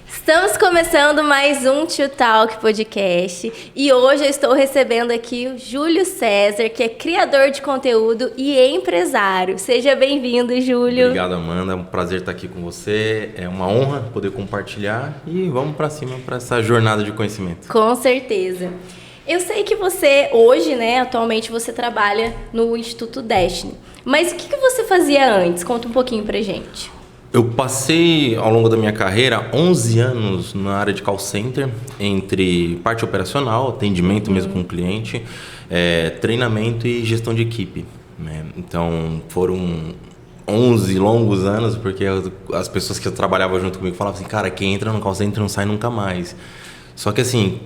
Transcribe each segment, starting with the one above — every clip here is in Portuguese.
Estamos começando mais um Tio Talk Podcast e hoje eu estou recebendo aqui o Júlio César, que é criador de conteúdo e empresário. Seja bem-vindo, Júlio. Obrigado, Amanda. É um prazer estar aqui com você. É uma honra poder compartilhar e vamos para cima para essa jornada de conhecimento. Com certeza. Eu sei que você hoje, atualmente você trabalha no Instituto Destiny. Mas o que você fazia antes? Conta um pouquinho pra gente. Eu passei, ao longo da minha carreira, 11 anos na área de call center, entre parte operacional, atendimento mesmo com o cliente, treinamento e gestão de equipe, né? Então, foram 11 longos anos, porque as pessoas que trabalhavam junto comigo falavam assim, cara, quem entra no call center não sai nunca mais. Só que assim,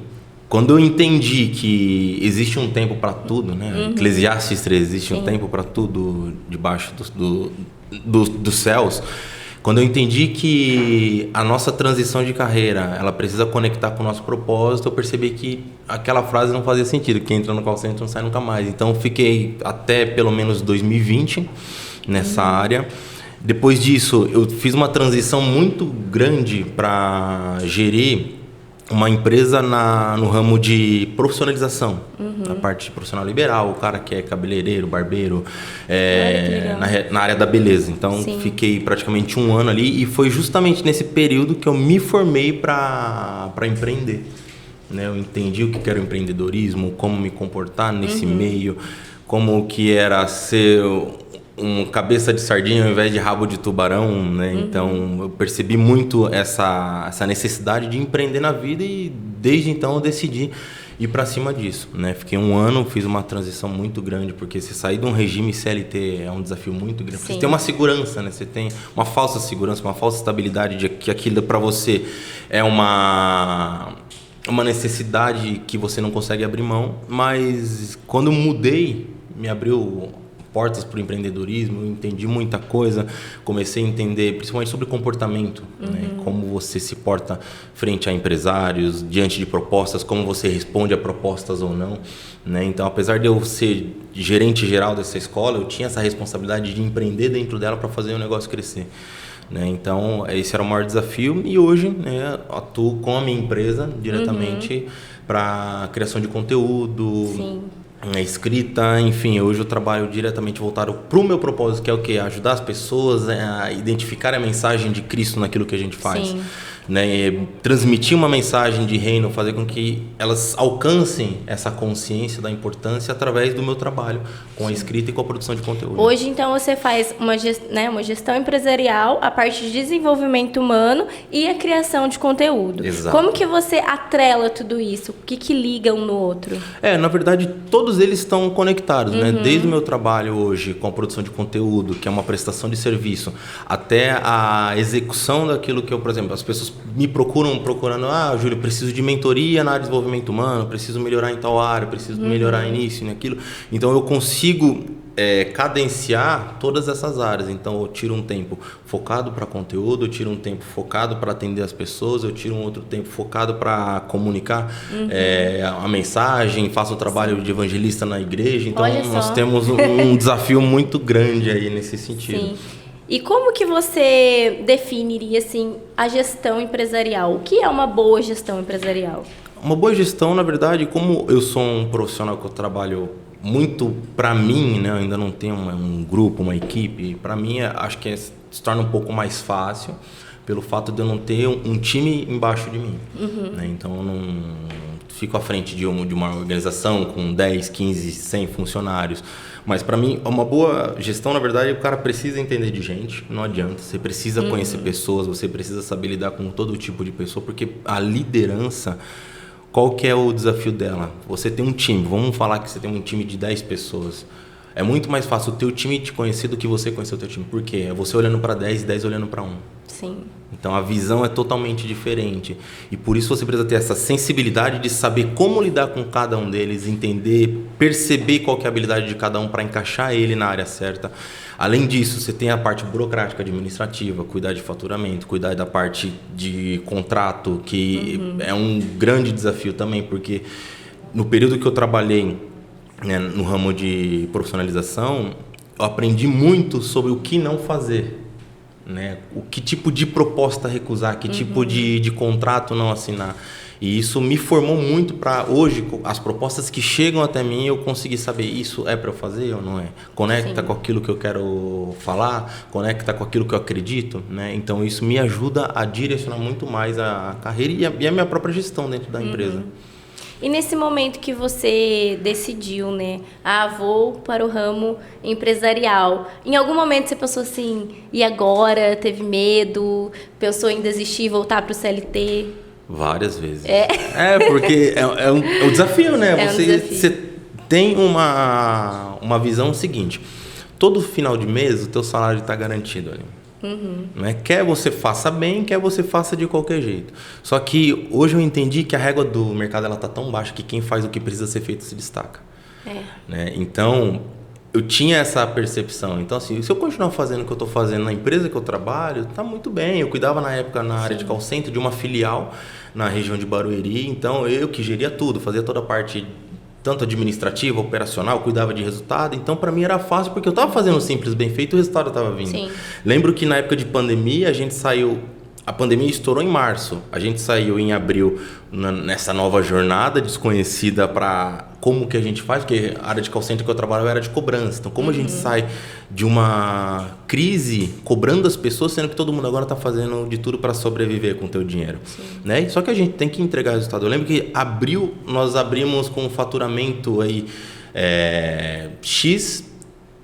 quando eu entendi que existe um tempo para tudo, né? Eclesiastes 3, existe um tempo para tudo debaixo dos céus. Quando eu entendi que a nossa transição de carreira, ela precisa conectar com o nosso propósito, eu percebi que aquela frase não fazia sentido, quem entra no call center não sai nunca mais. Então, eu fiquei até pelo menos 2020 nessa área. Depois disso, eu fiz uma transição muito grande para gerir uma empresa no ramo de profissionalização, na parte de profissional liberal, o cara que é cabeleireiro, barbeiro, na área da beleza. Então, fiquei praticamente um ano ali e foi justamente nesse período que eu me formei para empreender, né? Eu entendi o que era o empreendedorismo, como me comportar nesse meio, como que era ser uma cabeça de sardinha ao invés de rabo de tubarão, né? Então, eu percebi muito essa necessidade de empreender na vida e desde então eu decidi ir para cima disso, né? Fiquei um ano, fiz uma transição muito grande, porque você sair de um regime CLT é um desafio muito grande. Você tem uma segurança, né? Você tem uma falsa segurança, uma falsa estabilidade de que aquilo para você é uma necessidade que você não consegue abrir mão, mas quando eu mudei, me abriu portas para o empreendedorismo, eu entendi muita coisa, comecei a entender principalmente sobre comportamento, né? Como você se porta frente a empresários, diante de propostas, como você responde a propostas ou não, né? Então, apesar de eu ser gerente geral dessa escola, eu tinha essa responsabilidade de empreender dentro dela para fazer o negócio crescer, né? Então, esse era o maior desafio e hoje, né, atuo com a minha empresa diretamente para criação de conteúdo, escrita, enfim, hoje eu trabalho diretamente voltado para o meu propósito, que é o quê? Ajudar as pessoas a identificar a mensagem de Cristo naquilo que a gente faz, né? Transmitir uma mensagem de reino, fazer com que elas alcancem essa consciência da importância através do meu trabalho com a escrita e com a produção de conteúdo. Hoje, então, você faz uma gestão empresarial, a parte de desenvolvimento humano e a criação de conteúdo. Exato. Como que você atrela tudo isso? O que liga um no outro? Na verdade, todos eles estão conectados, né? Desde o meu trabalho hoje com a produção de conteúdo, que é uma prestação de serviço, até a execução daquilo que eu, por exemplo, as pessoas me procurando, Júlio, preciso de mentoria na área de desenvolvimento humano, preciso melhorar em tal área, preciso melhorar nisso e naquilo. Então, eu consigo cadenciar todas essas áreas. Então, eu tiro um tempo focado para conteúdo, eu tiro um tempo focado para atender as pessoas, eu tiro um outro tempo focado para comunicar a mensagem, faço o trabalho de evangelista na igreja. Então, nós temos um desafio muito grande aí nesse sentido. Sim. E como que você definiria assim, a gestão empresarial? O que é uma boa gestão empresarial? Uma boa gestão, na verdade, como eu sou um profissional que eu trabalho muito para mim, né? Eu ainda não tenho um grupo, uma equipe. Para mim, acho que se torna um pouco mais fácil pelo fato de eu não ter um time embaixo de mim, né? Então, eu não fico à frente de uma organização com 10, 15, 100 funcionários. Mas para mim, uma boa gestão, na verdade, o cara precisa entender de gente, não adianta. Você precisa conhecer pessoas, você precisa saber lidar com todo tipo de pessoa, porque a liderança, qual que é o desafio dela? Você tem um time, vamos falar que você tem um time de 10 pessoas. É muito mais fácil o teu time te conhecer do que você conhecer o teu time. Por quê? É você olhando para 10 e 10 olhando para 1. Sim. Então, a visão é totalmente diferente. E por isso você precisa ter essa sensibilidade de saber como lidar com cada um deles, entender, perceber qual que é a habilidade de cada um para encaixar ele na área certa. Além disso, você tem a parte burocrática administrativa, cuidar de faturamento, cuidar da parte de contrato, que é um grande desafio também, porque no período que eu trabalhei né, no ramo de profissionalização, eu aprendi muito sobre o que não fazer. Né? O que tipo de proposta recusar, que tipo de contrato não assinar. E isso me formou muito para hoje, as propostas que chegam até mim, eu conseguir saber isso é para eu fazer ou não é. Conecta com aquilo que eu quero falar, conecta com aquilo que eu acredito. Né? Então isso me ajuda a direcionar muito mais a carreira e a minha própria gestão dentro da empresa. E nesse momento que você decidiu, né? Vou para o ramo empresarial. Em algum momento você pensou assim, e agora? Teve medo? Pensou em desistir e voltar para o CLT? Várias vezes. Porque é um desafio, né? Você tem uma visão seguinte. Todo final de mês o teu salário está garantido ali. Não é? Quer você faça bem, quer você faça de qualquer jeito. Só que hoje eu entendi que a régua do mercado ela tá tão baixa que quem faz o que precisa ser feito se destaca. Né? Então, eu tinha essa percepção. Então, assim, se eu continuar fazendo o que eu estou fazendo na empresa que eu trabalho, tá muito bem. Eu cuidava na época na área de call center de uma filial na região de Barueri. Então, eu que geria tudo, fazia toda a parte tanto administrativa, operacional, cuidava de resultado. Então, para mim era fácil, porque eu estava fazendo o simples bem feito e o resultado estava vindo. Sim. Lembro que na época de pandemia, a gente saiu... A pandemia estourou em março. A gente saiu em abril nessa nova jornada desconhecida para como que a gente faz, porque a área de call center que eu trabalho era de cobrança. Então, como a gente sai de uma crise cobrando as pessoas, sendo que todo mundo agora está fazendo de tudo para sobreviver com o teu dinheiro. Né? Só que a gente tem que entregar resultado. Eu lembro que abril nós abrimos com um faturamento aí, X.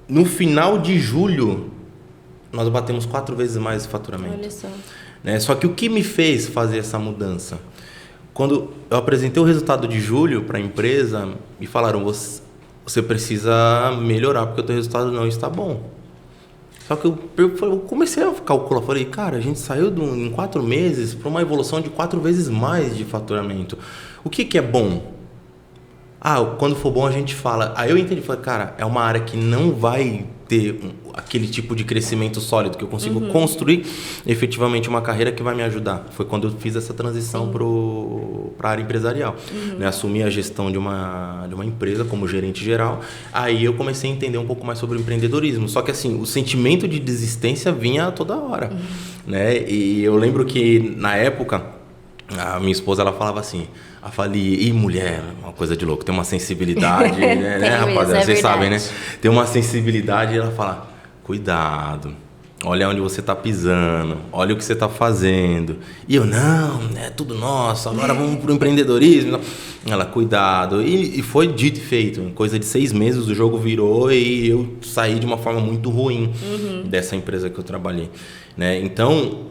No final de julho, nós batemos 4 vezes mais esse faturamento. Olha só. Né? Só que o que me fez fazer essa mudança? Quando eu apresentei o resultado de julho para a empresa, me falaram, você precisa melhorar porque o teu resultado não está bom. Só que eu comecei a calcular, falei, cara, a gente saiu em 4 meses para uma evolução de 4 vezes mais de faturamento. O que é bom? Quando for bom a gente fala. Aí eu entendi, falei, cara, é uma área que não vai ter aquele tipo de crescimento sólido, que eu consigo construir efetivamente uma carreira que vai me ajudar. Foi quando eu fiz essa transição para a área empresarial. Né? Assumi a gestão de uma empresa como gerente geral. Aí eu comecei a entender um pouco mais sobre o empreendedorismo. Só que assim, o sentimento de desistência vinha a toda hora. Né? E eu lembro que na época, a minha esposa ela falava assim... Eu falei, mulher, uma coisa de louco, tem uma sensibilidade, né, rapaziada? Vocês sabem, né? Tem uma sensibilidade e ela fala, cuidado, olha onde você está pisando, olha o que você está fazendo. E eu, não, é tudo nosso, agora vamos pro empreendedorismo. Ela, cuidado. E foi dito e feito, em coisa de 6 meses o jogo virou e eu saí de uma forma muito ruim dessa empresa que eu trabalhei. Né? Então,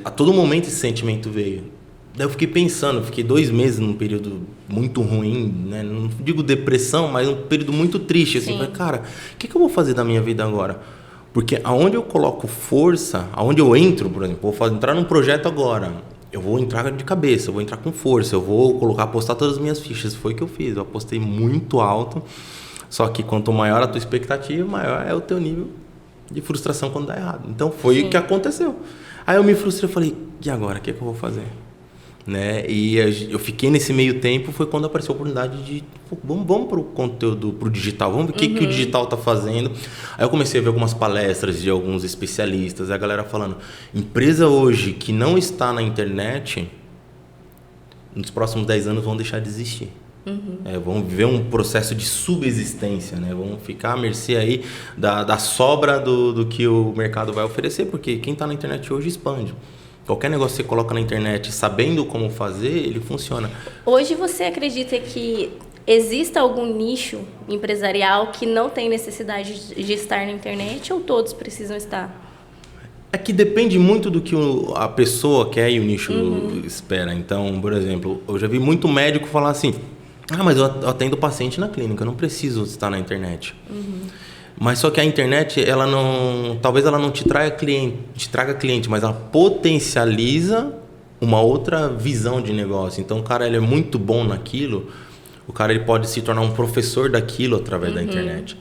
a todo momento esse sentimento veio. Daí eu fiquei pensando, fiquei 2 meses num período muito ruim, né? Não digo depressão, mas um período muito triste. Assim, falei, cara, o que eu vou fazer da minha vida agora? Porque aonde eu coloco força, aonde eu entro, por exemplo, vou entrar num projeto agora, eu vou entrar de cabeça, eu vou entrar com força, eu vou apostar todas as minhas fichas. Foi o que eu fiz, eu apostei muito alto, só que quanto maior a tua expectativa, maior é o teu nível de frustração quando dá errado. Então foi o que aconteceu. Aí eu me frustrei, eu falei, e agora, o que eu vou fazer? Né? E eu fiquei nesse meio tempo, foi quando apareceu a oportunidade de vamos para o conteúdo, para o digital, vamos ver o que o digital está fazendo. Aí eu comecei a ver algumas palestras de alguns especialistas, a galera falando, empresa hoje que não está na internet, nos próximos 10 anos vão deixar de existir. Vão viver um processo de subexistência, né? Vão ficar à mercê aí da sobra do que o mercado vai oferecer, porque quem está na internet hoje expande. Qualquer negócio que você coloca na internet sabendo como fazer, ele funciona. Hoje você acredita que exista algum nicho empresarial que não tem necessidade de estar na internet ou todos precisam estar? É que depende muito do que a pessoa quer e o nicho espera. Então, por exemplo, eu já vi muito médico falar assim, mas eu atendo paciente na clínica, eu não preciso estar na internet. Mas só que a internet, talvez ela não te traga cliente, mas ela potencializa uma outra visão de negócio. Então o cara ele é muito bom naquilo, o cara ele pode se tornar um professor daquilo através da internet.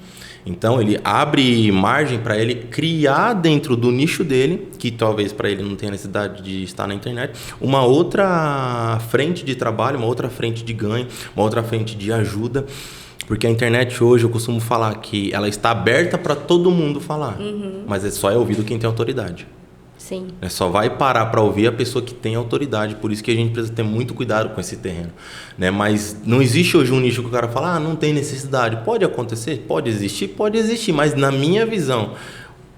Então ele abre margem para ele criar dentro do nicho dele, que talvez para ele não tenha necessidade de estar na internet, uma outra frente de trabalho, uma outra frente de ganho, uma outra frente de ajuda. Porque a internet hoje, eu costumo falar que ela está aberta para todo mundo falar, mas só é ouvido quem tem autoridade. Sim. Só vai parar para ouvir a pessoa que tem autoridade, por isso que a gente precisa ter muito cuidado com esse terreno. Né? Mas não existe hoje um nicho que o cara fala, não tem necessidade. Pode acontecer? Pode existir, mas na minha visão,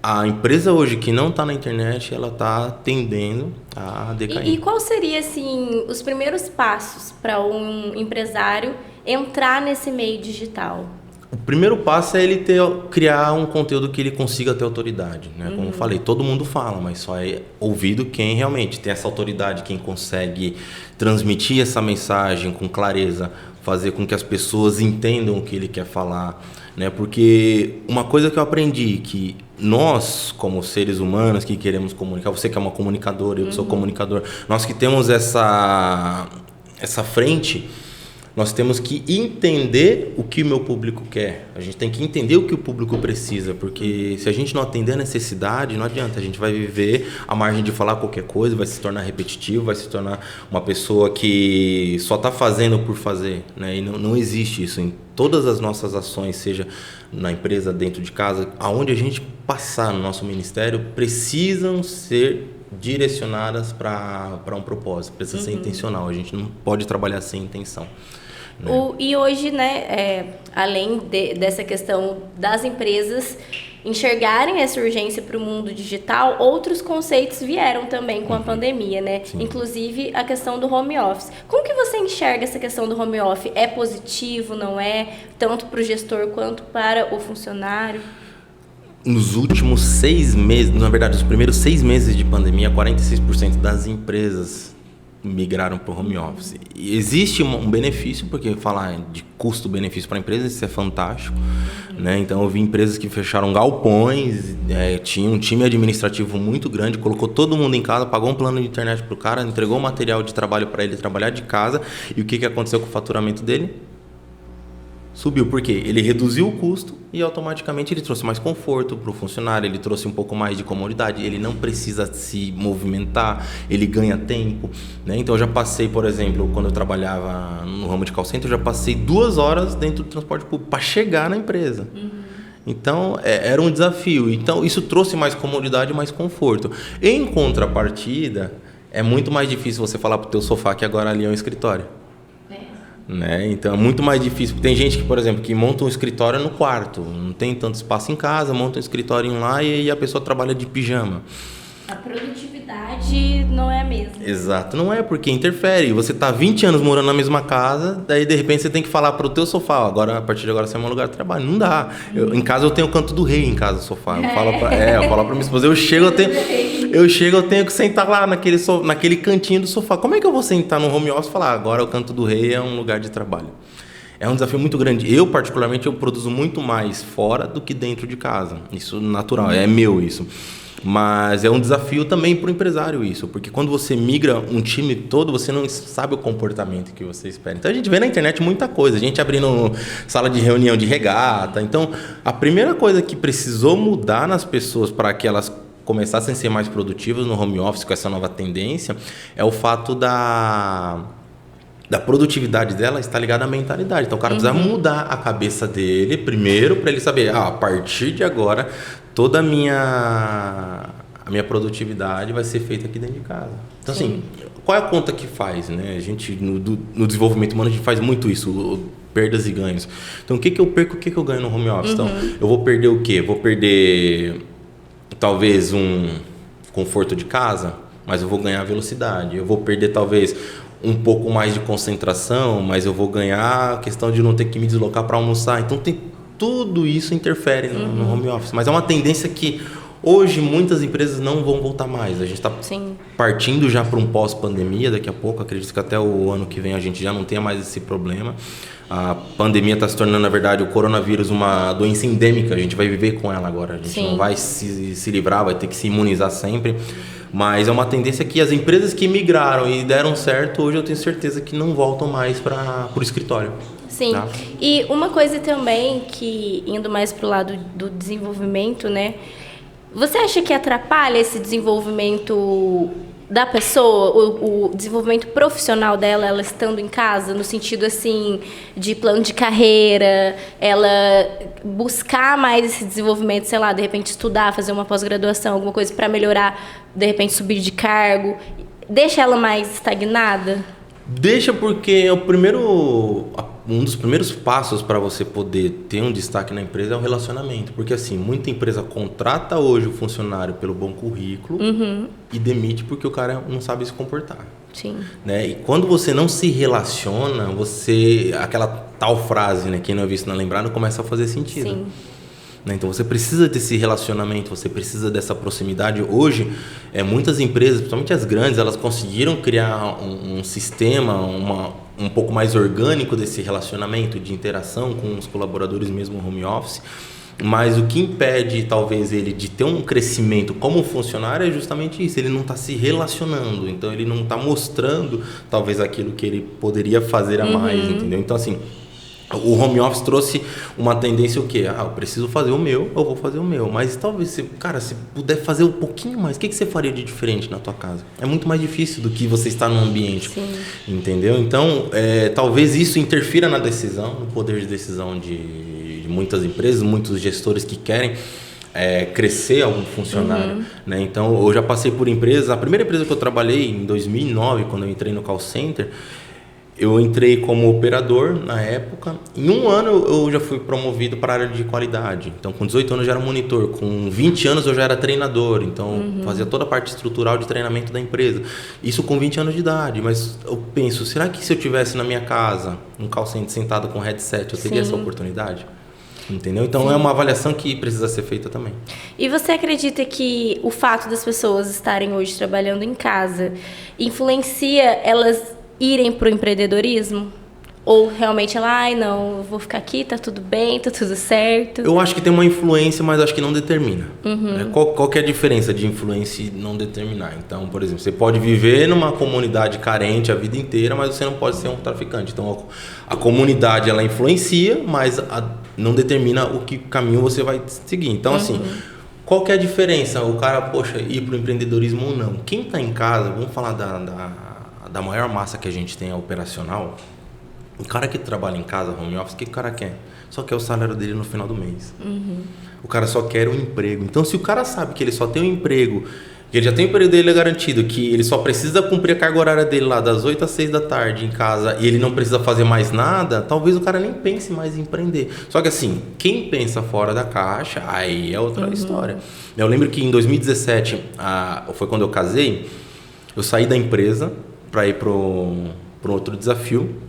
a empresa hoje que não está na internet, ela está tendendo a decair. E qual seria, assim, os primeiros passos para um empresário entrar nesse meio digital? O primeiro passo é ele criar um conteúdo que ele consiga ter autoridade, né? Como eu falei, todo mundo fala, mas só é ouvido quem realmente tem essa autoridade, quem consegue transmitir essa mensagem com clareza, fazer com que as pessoas entendam o que ele quer falar, né? Porque uma coisa que eu aprendi, que nós, como seres humanos que queremos comunicar, você que é uma comunicadora, eu que sou comunicador, nós que temos essa frente, nós temos que entender o que o meu público quer. A gente tem que entender o que o público precisa, porque se a gente não atender a necessidade, não adianta. A gente vai viver à margem de falar qualquer coisa, vai se tornar repetitivo, vai se tornar uma pessoa que só está fazendo por fazer, né? E não existe isso. Em todas as nossas ações, seja na empresa, dentro de casa, aonde a gente passar no nosso ministério, precisam ser direcionadas para um propósito, precisa ser intencional. A gente não pode trabalhar sem intenção. Né? E hoje, né, além dessa questão das empresas enxergarem essa urgência para o mundo digital, outros conceitos vieram também com a pandemia, né? Sim. Inclusive a questão do home office. Como que você enxerga essa questão do home office? É positivo, não é? Tanto para o gestor quanto para o funcionário? Nos últimos 6 meses, na verdade, os primeiros 6 meses de pandemia, 46% das empresas migraram para o home office. E existe um benefício, porque falar de custo-benefício para a empresa, isso é fantástico. Né? Então, eu vi empresas que fecharam galpões, tinha um time administrativo muito grande, colocou todo mundo em casa, pagou um plano de internet para o cara, entregou material de trabalho para ele trabalhar de casa. E o que aconteceu com o faturamento dele? Subiu, porque ele reduziu o custo e automaticamente ele trouxe mais conforto para o funcionário, ele trouxe um pouco mais de comodidade, ele não precisa se movimentar, ele ganha tempo. Né? Então eu já passei, por exemplo, quando eu trabalhava no ramo de call center, eu já passei 2 horas dentro do transporte público para chegar na empresa. Então era um desafio. Então isso trouxe mais comodidade e mais conforto. Em contrapartida, é muito mais difícil você falar para o teu sofá que agora ali é um escritório. Né? Então é muito mais difícil. Tem gente que, por exemplo, que monta um escritório no quarto, não tem tanto espaço em casa, monta um escritório lá e a pessoa trabalha de pijama. A produtividade não é a mesma. Exato, não é, porque interfere. Você está 20 anos morando na mesma casa, daí de repente você tem que falar para o teu sofá, agora, a partir de agora você é meu lugar de trabalho. Não dá. Em casa eu tenho o canto do rei em casa, o sofá. Eu falo para minha esposa, eu chego, eu tenho que sentar lá naquele cantinho do sofá. Como é que eu vou sentar no home office e falar, agora o canto do rei é um lugar de trabalho? É um desafio muito grande. Eu, particularmente, eu produzo muito mais fora do que dentro de casa. Isso é natural, é meu isso. Mas é um desafio também para o empresário isso, porque quando você migra um time todo, você não sabe o comportamento que você espera. Então a gente vê na internet muita coisa, a gente abrindo sala de reunião de regata. Então a primeira coisa que precisou mudar nas pessoas para que elas começassem a ser mais produtivas no home office com essa nova tendência é o fato da produtividade dela está ligada à mentalidade. Então o cara precisa mudar a cabeça dele primeiro para ele saber, a partir de agora toda a minha produtividade vai ser feita aqui dentro de casa. Então assim, qual é a conta que faz, né? A gente no desenvolvimento humano a gente faz muito isso, perdas e ganhos. Então o que eu perco, o que eu ganho no home office? Então eu vou perder o quê? Vou perder talvez um conforto de casa, mas eu vou ganhar velocidade. Eu vou perder talvez um pouco mais de concentração, mas eu vou ganhar a questão de não ter que me deslocar para almoçar. Então tudo isso interfere no home office. Mas é uma tendência que hoje muitas empresas não vão voltar mais. A gente está partindo já para um pós-pandemia daqui a pouco. Acredito que até o ano que vem a gente já não tenha mais esse problema. A pandemia está se tornando, na verdade, o coronavírus uma doença endêmica. A gente vai viver com ela agora. A gente não vai se livrar, vai ter que se imunizar sempre. Mas é uma tendência que as empresas que migraram e deram certo, hoje eu tenho certeza que não voltam mais para o escritório. Sim, tá? E uma coisa também que, indo mais para o lado do desenvolvimento, né? Você acha que atrapalha esse desenvolvimento da pessoa, o desenvolvimento profissional dela, ela estando em casa, no sentido assim de plano de carreira, ela buscar mais esse desenvolvimento, sei lá, de repente estudar, fazer uma pós-graduação, alguma coisa para melhorar, de repente subir de cargo, deixa ela mais estagnada? Deixa, porque um dos primeiros passos para você poder ter um destaque na empresa é o relacionamento. Porque assim, muita empresa contrata hoje o funcionário pelo bom currículo e demite porque o cara não sabe se comportar. Sim. Né? E quando você não se relaciona, aquela tal frase, né, quem não é visto não é lembrado, começa a fazer sentido. Sim. Então você precisa desse relacionamento, você precisa dessa proximidade. Hoje, muitas empresas, principalmente as grandes, elas conseguiram criar um sistema um pouco mais orgânico desse relacionamento, de interação com os colaboradores mesmo no home office. Mas o que impede, talvez, ele de ter um crescimento como funcionário é justamente isso. Ele não está se relacionando, então ele não está mostrando, talvez, aquilo que ele poderia fazer a mais, entendeu? Então, assim, o home office trouxe uma tendência o quê? Eu preciso fazer o meu, eu vou fazer o meu. Mas talvez, se puder fazer um pouquinho mais, o que você faria de diferente na tua casa? É muito mais difícil do que você estar num ambiente, entendeu? Então, talvez isso interfira na decisão, no poder de decisão de muitas empresas, muitos gestores que querem crescer algum funcionário, né? Então, eu já passei por empresas. A primeira empresa que eu trabalhei em 2009, quando eu entrei no call center, eu entrei como operador na época. Em um ano eu já fui promovido para a área de qualidade. Então, com 18 anos eu já era monitor. Com 20 anos eu já era treinador. Então, fazia toda a parte estrutural de treinamento da empresa. Isso com 20 anos de idade. Mas eu penso, será que se eu tivesse na minha casa, um call center sentado com headset, eu teria essa oportunidade? Entendeu? Então, é uma avaliação que precisa ser feita também. E você acredita que o fato das pessoas estarem hoje trabalhando em casa influencia elas irem para o empreendedorismo? Ou realmente ela, não, eu vou ficar aqui, tá tudo bem, tá tudo certo? Eu acho que tem uma influência, mas acho que não determina. Né? Qual que é a diferença de influência e não determinar? Então, por exemplo, você pode viver numa comunidade carente a vida inteira, mas você não pode ser um traficante. Então, a comunidade, ela influencia, mas não determina o que caminho você vai seguir. Então, assim, qual que é a diferença? O cara, ir para o empreendedorismo ou não? Quem está em casa, vamos falar da maior massa que a gente tem, a operacional. O cara que trabalha em casa, home office, o que o cara quer? Só quer o salário dele no final do mês. O cara só quer um emprego. Então, se o cara sabe que ele só tem um emprego, que ele já tem o emprego dele garantido, que ele só precisa cumprir a carga horária dele lá das 8 às 6 da tarde em casa e ele não precisa fazer mais nada, talvez o cara nem pense mais em empreender. Só que assim, quem pensa fora da caixa, aí é outra história. Eu lembro que em 2017, foi quando eu casei, eu saí da empresa para ir para um outro desafio.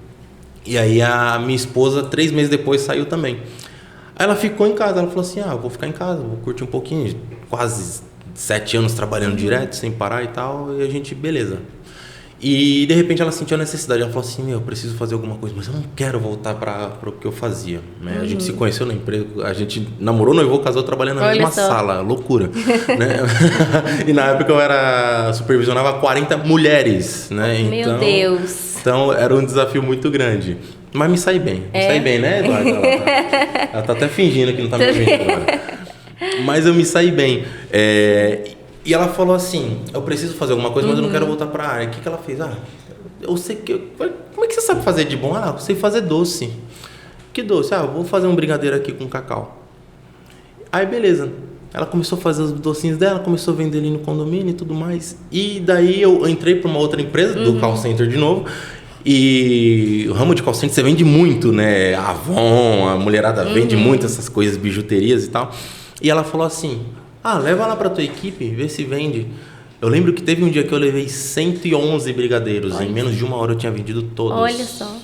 E aí a minha esposa, 3 meses depois, saiu também. Aí ela ficou em casa, ela falou assim, eu vou ficar em casa, vou curtir um pouquinho, quase 7 anos trabalhando direto, sem parar e tal, e a gente, beleza. E de repente ela sentiu a necessidade, ela falou assim, eu preciso fazer alguma coisa, mas eu não quero voltar para o que eu fazia. Né? A gente se conheceu na empresa, a gente namorou, noivou, casou, trabalhando na mesma sala, loucura. Né? E na época eu supervisionava 40 mulheres, né? Meu Deus! Então era um desafio muito grande. Mas me saí bem. Me saí bem, né, Eduardo? Ela tá até fingindo que não tá me ouvindo agora. Mas eu me saí bem. E ela falou assim, eu preciso fazer alguma coisa, mas eu não quero voltar para a área. O que ela fez? Eu sei que... Como é que você sabe fazer de bom? Eu sei fazer doce. Que doce? Eu vou fazer um brigadeiro aqui com cacau. Aí, beleza. Ela começou a fazer os docinhos dela, começou a vender ali no condomínio e tudo mais. E daí eu entrei para uma outra empresa, do call center de novo. E o ramo de call center você vende muito, né? A Avon, a mulherada vende muito essas coisas, bijuterias e tal. E ela falou assim... leva lá pra tua equipe, vê se vende. Eu lembro que teve um dia que eu levei 111 brigadeiros. Olha. Em menos de 1 hora eu tinha vendido todos. Olha só.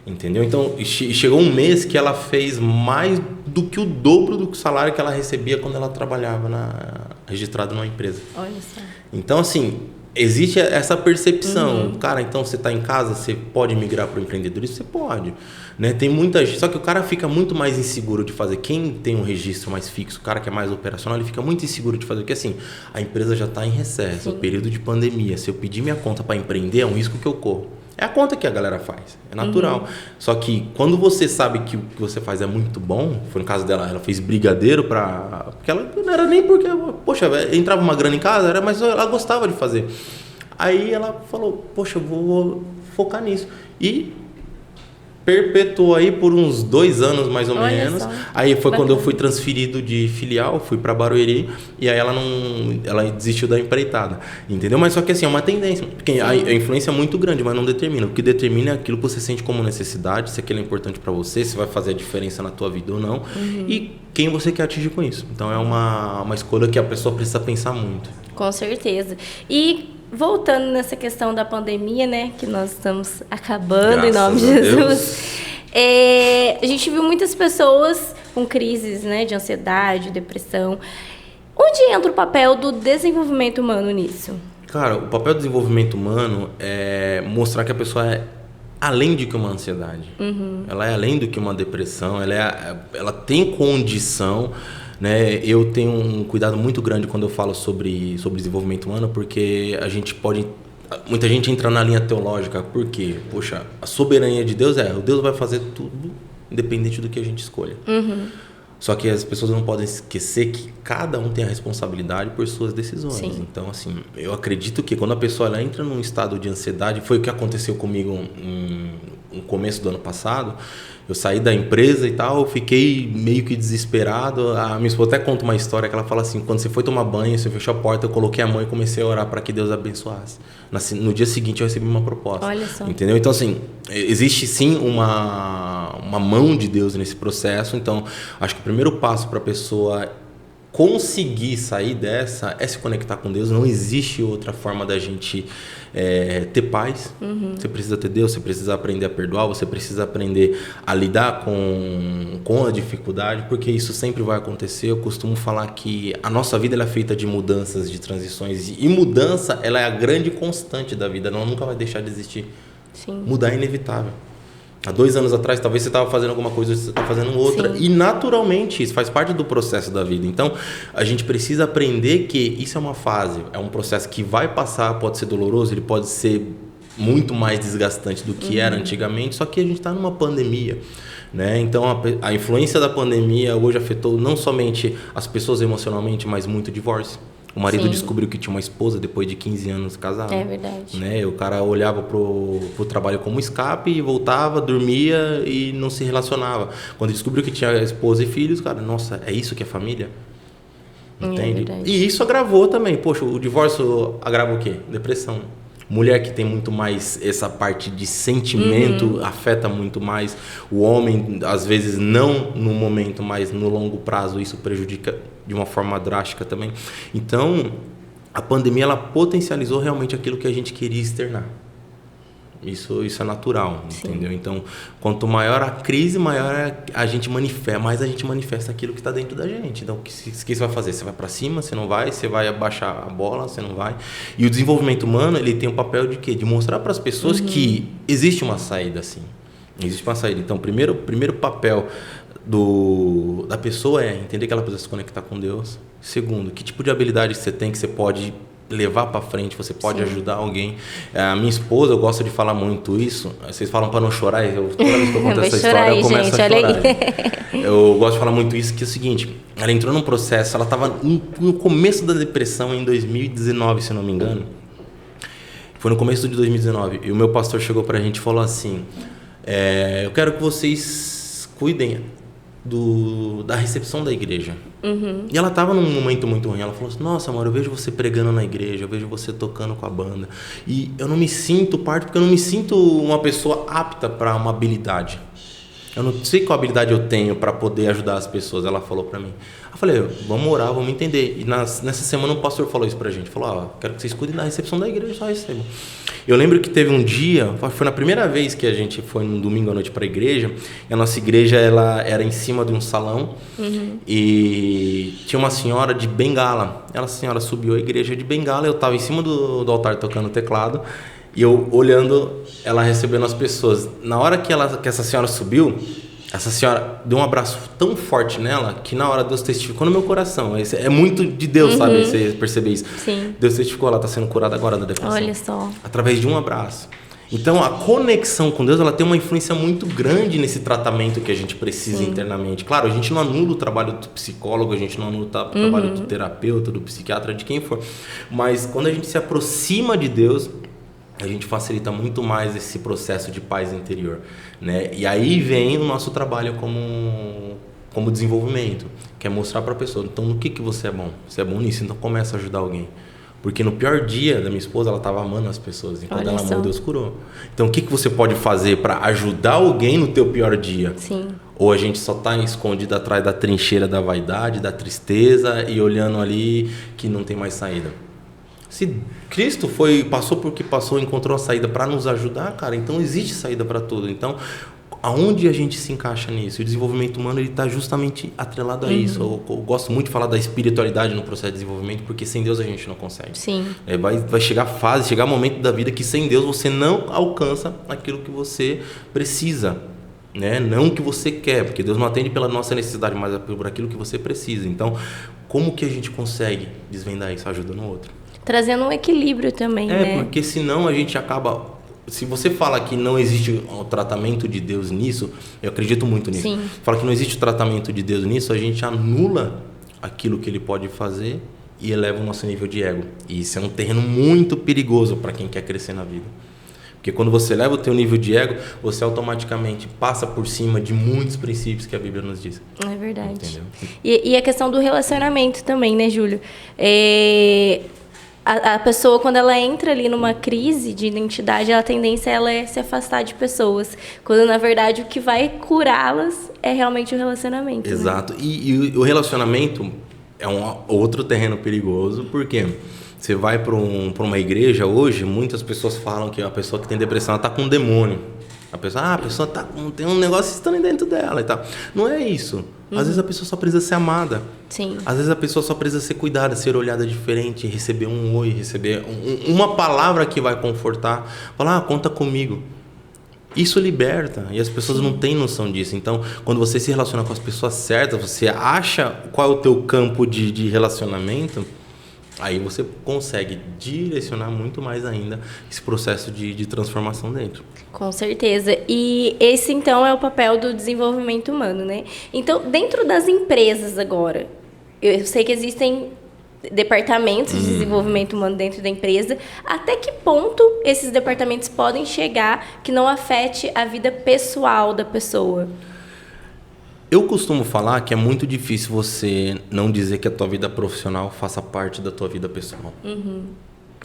Entendeu? Então, chegou um mês que ela fez mais do que o dobro do salário que ela recebia quando ela trabalhava registrada numa empresa. Olha só. Então, assim, existe essa percepção. Cara, então você está em casa, você pode migrar para o empreendedorismo? Você pode. Né? Tem muita gente, só que o cara fica muito mais inseguro de fazer. Quem tem um registro mais fixo, o cara que é mais operacional, ele fica muito inseguro de fazer. Porque assim, a empresa já está em recesso, o período de pandemia. Se eu pedir minha conta para empreender, é um risco que eu corro. É a conta que a galera faz, é natural. Só que quando você sabe que o que você faz é muito bom, foi no caso dela, ela fez brigadeiro porque ela não era nem porque, poxa, entrava uma grana em casa, mas ela gostava de fazer. Aí ela falou, poxa, eu vou focar nisso. E perpetuou aí por uns 2 anos, mais ou menos. Só. Aí foi quando eu fui transferido de filial, fui para Barueri, e aí ela desistiu da empreitada, entendeu? Mas só que assim, é uma tendência, porque a influência é muito grande, mas não determina. O que determina é aquilo que você sente como necessidade, se aquilo é importante para você, se vai fazer a diferença na tua vida ou não, e quem você quer atingir com isso. Então é uma escolha que a pessoa precisa pensar muito. Com certeza. E voltando nessa questão da pandemia, né, que nós estamos acabando, Graças em nome de a Jesus, a gente viu muitas pessoas com crises, né, de ansiedade, depressão. Onde entra o papel do desenvolvimento humano nisso? Cara, o papel do desenvolvimento humano é mostrar que a pessoa é além de que uma ansiedade. Ela é além do que uma depressão, ela tem condição, né? Eu tenho um cuidado muito grande quando eu falo sobre desenvolvimento humano, porque muita gente entra na linha teológica, porque, poxa, a soberania de Deus o Deus vai fazer tudo independente do que a gente escolha. Só que as pessoas não podem esquecer que cada um tem a responsabilidade por suas decisões. Sim. Então, assim, eu acredito que quando a pessoa ela entra num estado de ansiedade, foi o que aconteceu comigo no começo do ano passado. Eu saí da empresa e tal, eu fiquei meio que desesperado. A minha esposa até conta uma história que ela fala assim, quando você foi tomar banho, você fechou a porta, eu coloquei a mão e comecei a orar para que Deus abençoasse. No dia seguinte eu recebi uma proposta. Olha só. Entendeu? Então, assim, existe sim uma mão de Deus nesse processo. Então, acho que o primeiro passo para a pessoa conseguir sair dessa é se conectar com Deus. Não existe outra forma da gente ter paz. Você precisa ter Deus, você precisa aprender a perdoar, você precisa aprender a lidar com a dificuldade, porque isso sempre vai acontecer. Eu costumo falar que a nossa vida ela é feita de mudanças, de transições, e mudança ela é a grande constante da vida, ela nunca vai deixar de existir. Sim. Mudar é inevitável. Há 2 anos atrás, talvez você estava fazendo alguma coisa, você está fazendo outra. Sim. E naturalmente, isso faz parte do processo da vida. Então, a gente precisa aprender que isso é uma fase, é um processo que vai passar, pode ser doloroso, ele pode ser muito mais desgastante do que era antigamente, só que a gente está numa pandemia. Né? Então, a influência da pandemia hoje afetou não somente as pessoas emocionalmente, mas muito o divórcio. O marido Sim. descobriu que tinha uma esposa depois de 15 anos casado. É verdade. Né? O cara olhava pro trabalho como escape e voltava, dormia e não se relacionava. Quando descobriu que tinha esposa e filhos, cara, nossa, é isso que é família? Entende? E isso agravou também. Poxa, o divórcio agrava o quê? Depressão. Mulher que tem muito mais essa parte de sentimento, afeta muito mais. O homem, às vezes, não no momento, mas no longo prazo, isso prejudica de uma forma drástica também. Então, a pandemia ela potencializou realmente aquilo que a gente queria externar. Isso é natural, Sim. entendeu? Então, quanto maior a crise, maior a gente manifesta, mais a gente manifesta aquilo que está dentro da gente. Então, o que você vai fazer? Você vai para cima? Você não vai? Você vai abaixar a bola? Você não vai? E o desenvolvimento humano, ele tem o papel de quê? De mostrar para as pessoas que existe uma saída, sim. Existe uma saída. Então, o primeiro papel da pessoa é entender que ela precisa se conectar com Deus. Segundo, que tipo de habilidade você tem que você pode levar para frente, você pode Sim. ajudar alguém. A minha esposa, eu gosto de falar muito isso. Vocês falam para não chorar, toda vez que eu conto essa história, eu começo a chorar. Eu gosto de falar muito isso, que é o seguinte, ela entrou num processo, ela estava no começo da depressão em 2019, se não me engano. Foi no começo de 2019. E o meu pastor chegou pra gente e falou assim, eu quero que vocês cuidem da recepção da igreja. E ela estava num momento muito ruim. Ela falou assim, nossa, amor, eu vejo você pregando na igreja, eu vejo você tocando com a banda. E eu não me sinto parte, porque eu não me sinto uma pessoa apta para uma habilidade. Eu não sei qual habilidade eu tenho para poder ajudar as pessoas. Ela falou para mim. Eu falei, vamos orar, vamos entender. E nessa semana o pastor falou isso pra gente. Falou, quero que vocês cuidem da recepção da igreja, só recebam. Eu lembro que teve um dia, foi na primeira vez que a gente foi num domingo à noite para a igreja, e a nossa igreja ela era em cima de um salão, e tinha uma senhora de bengala. A senhora subiu a igreja de bengala, eu estava em cima do altar tocando teclado, e eu olhando ela recebendo as pessoas. Na hora que essa senhora subiu, essa senhora deu um abraço tão forte nela que na hora Deus testificou no meu coração. É muito de Deus, sabe? Você perceber isso. Sim. Deus testificou, ela está sendo curada agora da depressão. Olha só. Através de um abraço. Então, a conexão com Deus, ela tem uma influência muito grande nesse tratamento que a gente precisa internamente. Claro, a gente não anula o trabalho do psicólogo, a gente não anula o trabalho do terapeuta, do psiquiatra, de quem for. Mas quando a gente se aproxima de Deus, a gente facilita muito mais esse processo de paz interior, né? E aí vem o nosso trabalho como desenvolvimento, que é mostrar para a pessoa, então, no que você é bom? Você é bom nisso, então começa a ajudar alguém. Porque no pior dia da minha esposa, ela estava amando as pessoas. E quando ela amou, Deus curou. Então, o que você pode fazer para ajudar alguém no teu pior dia? Sim. Ou a gente só está escondido atrás da trincheira da vaidade, da tristeza e olhando ali que não tem mais saída. Se Cristo passou por que passou, encontrou a saída para nos ajudar, cara, então existe saída para tudo. Então, aonde a gente se encaixa nisso? O desenvolvimento humano está justamente atrelado a isso. Eu gosto muito de falar da espiritualidade no processo de desenvolvimento, porque sem Deus a gente não consegue. Sim. Vai chegar momento da vida que sem Deus você não alcança aquilo que você precisa, né? Não o que você quer, porque Deus não atende pela nossa necessidade, mas por aquilo que você precisa. Então, como que a gente consegue desvendar isso? Ajudando o outro. Trazendo um equilíbrio também, né? Porque senão a gente acaba... Se você fala que não existe o tratamento de Deus nisso, eu acredito muito nisso. Sim. Fala que não existe o tratamento de Deus nisso, a gente anula aquilo que Ele pode fazer e eleva o nosso nível de ego. E isso é um terreno muito perigoso para quem quer crescer na vida. Porque quando você eleva o teu nível de ego, você automaticamente passa por cima de muitos princípios que a Bíblia nos diz. É verdade. Entendeu? E a questão do relacionamento também, né, Júlio? A pessoa, quando ela entra ali numa crise de identidade, a tendência ela é se afastar de pessoas. Quando, na verdade, o que vai curá-las é realmente o relacionamento. Exato. Né? E o relacionamento é um outro terreno perigoso, porque você vai para uma igreja hoje, muitas pessoas falam que a pessoa que tem depressão está com um demônio. A pessoa tem um negócio estando dentro dela e tal. Não é isso. Às vezes a pessoa só precisa ser amada. Sim. Às vezes a pessoa só precisa ser cuidada, ser olhada diferente, receber um oi, receber uma palavra que vai confortar. Falar, conta comigo. Isso liberta e as pessoas não têm noção disso. Então, quando você se relaciona com as pessoas certas, você acha qual é o teu campo de relacionamento, aí você consegue direcionar muito mais ainda esse processo de transformação dentro. Com certeza. E esse, então, é o papel do desenvolvimento humano, né? Então, dentro das empresas agora, eu sei que existem departamentos de desenvolvimento humano dentro da empresa. Até que ponto esses departamentos podem chegar que não afete a vida pessoal da pessoa? Eu costumo falar que é muito difícil você não dizer que a tua vida profissional faça parte da tua vida pessoal.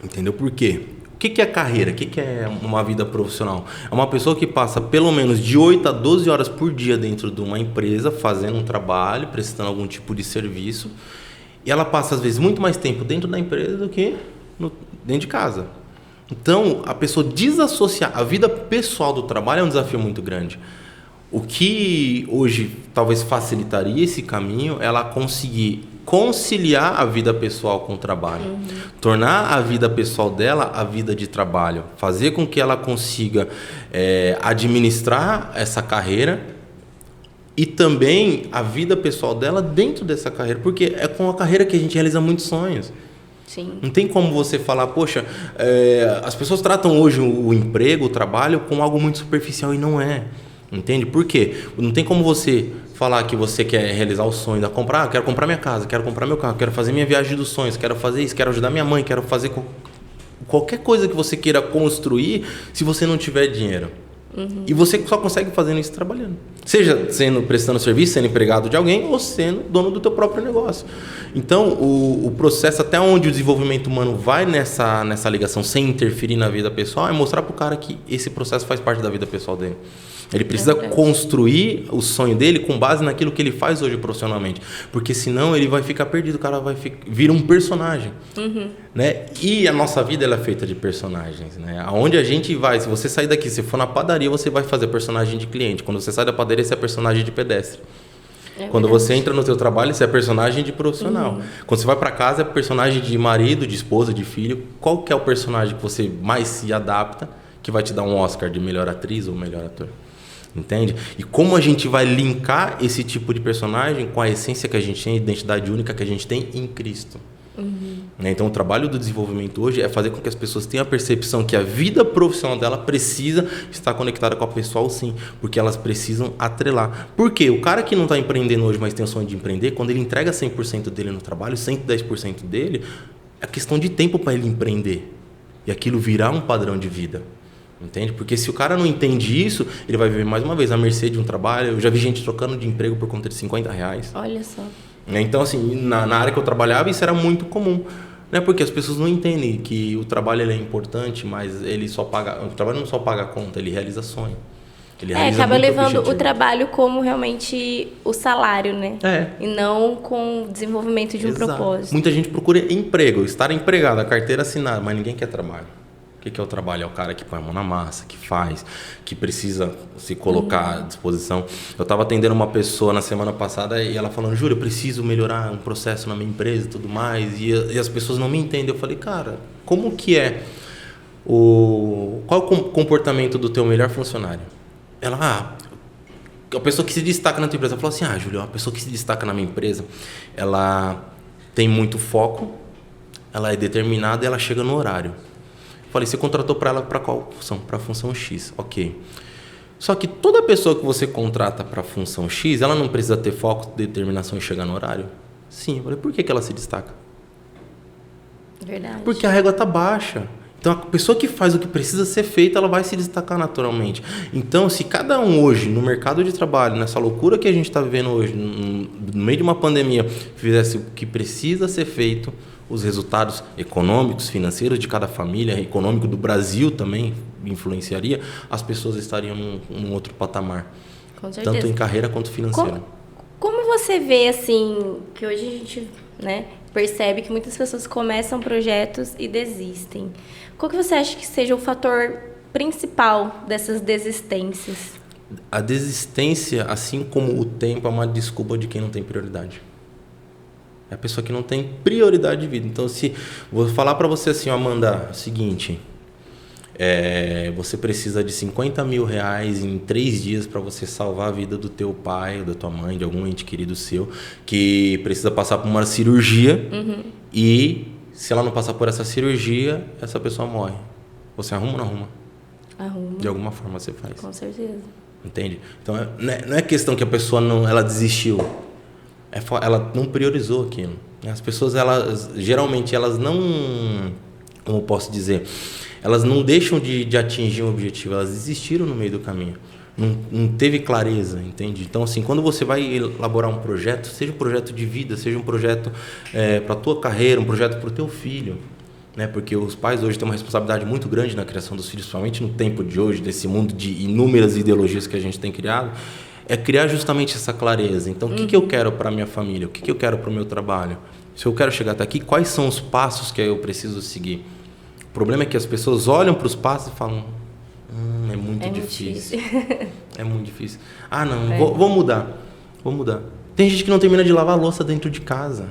Entendeu? Por quê? O que é carreira? O que é uma vida profissional? É uma pessoa que passa pelo menos de 8 a 12 horas por dia dentro de uma empresa, fazendo um trabalho, prestando algum tipo de serviço. E ela passa, às vezes, muito mais tempo dentro da empresa do que dentro de casa. Então, a pessoa desassociar a vida pessoal do trabalho é um desafio muito grande. O que hoje talvez facilitaria esse caminho é ela conseguir conciliar a vida pessoal com o trabalho. Tornar a vida pessoal dela a vida de trabalho. Fazer com que ela consiga administrar essa carreira e também a vida pessoal dela dentro dessa carreira. Porque é com a carreira que a gente realiza muitos sonhos. Sim. Não tem como você falar, poxa, as pessoas tratam hoje o emprego, o trabalho, como algo muito superficial e não é. Entende? Por quê? Não tem como você falar que você quer realizar o sonho da comprar, quero comprar minha casa, quero comprar meu carro, quero fazer minha viagem dos sonhos, quero fazer isso, quero ajudar minha mãe, quero fazer qualquer coisa que você queira construir se você não tiver dinheiro. E você só consegue fazendo isso trabalhando. Seja prestando serviço, sendo empregado de alguém ou sendo dono do teu próprio negócio. Então, o processo até onde o desenvolvimento humano vai nessa ligação sem interferir na vida pessoal é mostrar pro cara que esse processo faz parte da vida pessoal dele. Ele precisa construir o sonho dele com base naquilo que ele faz hoje profissionalmente. Porque senão ele vai ficar perdido, o cara vai vir um personagem. Né? E a nossa vida ela é feita de personagens. Né? Aonde a gente vai, se você sair daqui, se for na padaria, você vai fazer personagem de cliente. Quando você sai da padaria, você é personagem de pedestre. Quando você entra no teu trabalho, você é personagem de profissional. Quando você vai para casa, é personagem de marido, de esposa, de filho. Qual que é o personagem que você mais se adapta, que vai te dar um Oscar de melhor atriz ou melhor ator? Entende? E como a gente vai linkar esse tipo de personagem com a essência que a gente tem, a identidade única que a gente tem em Cristo. Né? Então, o trabalho do desenvolvimento hoje é fazer com que as pessoas tenham a percepção que a vida profissional dela precisa estar conectada com a pessoal, sim, porque elas precisam atrelar. Por quê? O cara que não está empreendendo hoje, mas tem o sonho de empreender, quando ele entrega 100% dele no trabalho, 110% dele, é questão de tempo para ele empreender e aquilo virar um padrão de vida. Entende? Porque se o cara não entende isso, ele vai viver mais uma vez à mercê de um trabalho. Eu já vi gente trocando de emprego por conta de R$50. Olha só. Então, assim, na área que eu trabalhava, isso era muito comum. Né? Porque as pessoas não entendem que o trabalho ele é importante, mas ele só paga, o trabalho não só paga a conta, ele realiza sonho. Ele realiza acaba levando objetivo. o trabalho como realmente o salário, né? E não com o desenvolvimento de um propósito. Muita gente procura emprego, estar empregado, a carteira assinada, mas ninguém quer trabalho. O que é o trabalho? É o cara que põe a mão na massa, que faz, que precisa se colocar à disposição. Eu estava atendendo uma pessoa na semana passada e ela falando, Júlio, eu preciso melhorar um processo na minha empresa e tudo mais. E as pessoas não me entendem. Eu falei, cara, como que é? Qual é o comportamento do teu melhor funcionário? Ela, a pessoa que se destaca na tua empresa. Ela falou assim, Júlio, a pessoa que se destaca na minha empresa, ela tem muito foco, ela é determinada e ela chega no horário. Falei, você contratou para ela para qual função? Para a função X, ok. Só que toda pessoa que você contrata para a função X, ela não precisa ter foco, determinação e chegar no horário? Sim. Eu falei, por que ela se destaca? Verdade. Porque a régua está baixa. Então, a pessoa que faz o que precisa ser feito, ela vai se destacar naturalmente. Então, se cada um hoje, no mercado de trabalho, nessa loucura que a gente está vivendo hoje, no meio de uma pandemia, fizesse o que precisa ser feito, os resultados econômicos, financeiros de cada família, econômico do Brasil também influenciaria, as pessoas estariam num outro patamar. Com certeza. Tanto em carreira quanto financeira. Como você vê, assim, que hoje a gente, né, percebe que muitas pessoas começam projetos e desistem. Qual que você acha que seja o fator principal dessas desistências? A desistência, assim como o tempo, é uma desculpa de quem não tem prioridade. É a pessoa que não tem prioridade de vida. Então, se vou falar para você assim, Amanda, é o seguinte, você precisa de R$50 mil em 3 dias para você salvar a vida do teu pai, da tua mãe, de algum ente querido seu, que precisa passar por uma cirurgia e se ela não passar por essa cirurgia, essa pessoa morre. Você arruma ou não arruma? Arruma. De alguma forma você faz. Com certeza. Entende? Então, não é questão que a pessoa ela desistiu. Ela não priorizou aquilo. As pessoas, geralmente, elas não... Como eu posso dizer? Elas não deixam de atingir um objetivo. Elas desistiram no meio do caminho. Não teve clareza, entende? Então, assim, quando você vai elaborar um projeto, seja um projeto de vida, seja um projeto para a tua carreira, um projeto para o teu filho, né? Porque os pais hoje têm uma responsabilidade muito grande na criação dos filhos, principalmente no tempo de hoje, desse mundo de inúmeras ideologias que a gente tem criado, é criar justamente essa clareza. Então, o que eu quero para a minha família? O que eu quero para o meu trabalho? Se eu quero chegar até aqui, quais são os passos que eu preciso seguir? O problema é que as pessoas olham para os passos e falam, é muito difícil. É muito difícil. Não, vou mudar. Tem gente que não termina de lavar a louça dentro de casa.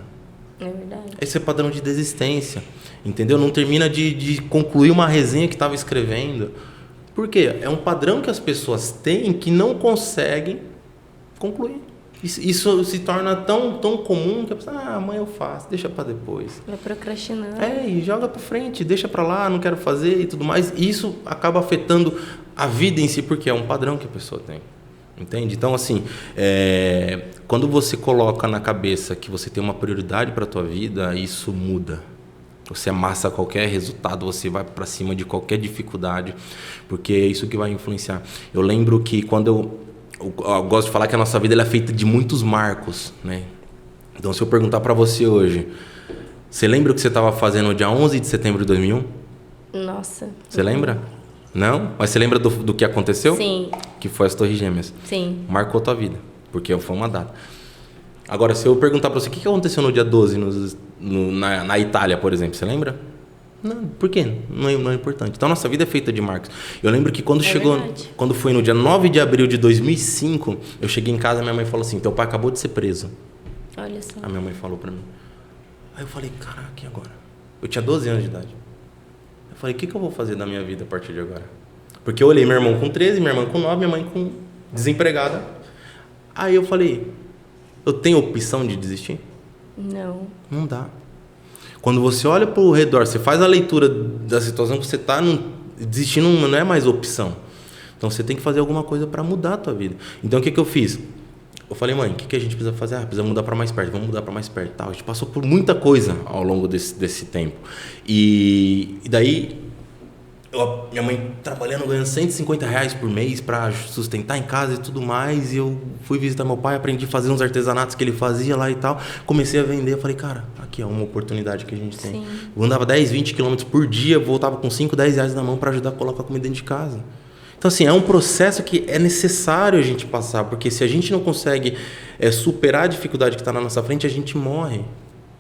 É verdade. Esse é padrão de desistência, entendeu? Não termina de concluir uma resenha que estava escrevendo. Por quê? É um padrão que as pessoas têm que não conseguem concluir. Isso se torna tão comum que a pessoa, amanhã eu faço, deixa para depois. Vai procrastinando. E joga para frente, deixa para lá, não quero fazer e tudo mais. E isso acaba afetando a vida em si, porque é um padrão que a pessoa tem. Entende? Então, assim, quando você coloca na cabeça que você tem uma prioridade para a tua vida, isso muda. Você amassa qualquer resultado, você vai para cima de qualquer dificuldade, porque é isso que vai influenciar. Eu lembro que quando eu gosto de falar que a nossa vida ela é feita de muitos marcos, né? Então, se eu perguntar para você hoje, você lembra o que você estava fazendo no dia 11 de setembro de 2001? Nossa. Você lembra? Não? Mas você lembra do que aconteceu? Sim. Que foi as Torres Gêmeas. Sim. Marcou a tua vida, porque foi uma data. Agora, se eu perguntar para você o que aconteceu no dia 12 na Itália, por exemplo, você lembra? Não, por quê? Não é importante. Então, a nossa vida é feita de marcos. Eu lembro que quando foi no dia 9 de abril de 2005, eu cheguei em casa e minha mãe falou assim, teu pai acabou de ser preso. Olha só. A minha mãe falou para mim. Aí eu falei, caraca, e agora? Eu tinha 12 anos de idade. Eu falei, o que eu vou fazer da minha vida a partir de agora? Porque eu olhei meu irmão com 13, minha irmã com 9, minha mãe com desempregada. Aí eu falei, eu tenho opção de desistir? Não. Não dá. Quando você olha para o redor, você faz a leitura da situação que você está, desistir não é mais opção. Então você tem que fazer alguma coisa para mudar a tua vida. Então o que eu fiz? Eu falei, mãe, o que a gente precisa fazer? Precisa mudar para mais perto, vamos mudar para mais perto. Tal. A gente passou por muita coisa ao longo desse tempo. E daí, minha mãe trabalhando, ganhando R$150 por mês para sustentar em casa e tudo mais. E eu fui visitar meu pai, aprendi a fazer uns artesanatos que ele fazia lá e tal. Comecei a vender, eu falei, cara, aqui é uma oportunidade que a gente tem. Sim. Eu andava 10, 20 quilômetros por dia, voltava com 5, 10 reais na mão para ajudar a colocar comida dentro de casa. Então, assim, é um processo que é necessário a gente passar, porque se a gente não consegue superar a dificuldade que está na nossa frente, a gente morre.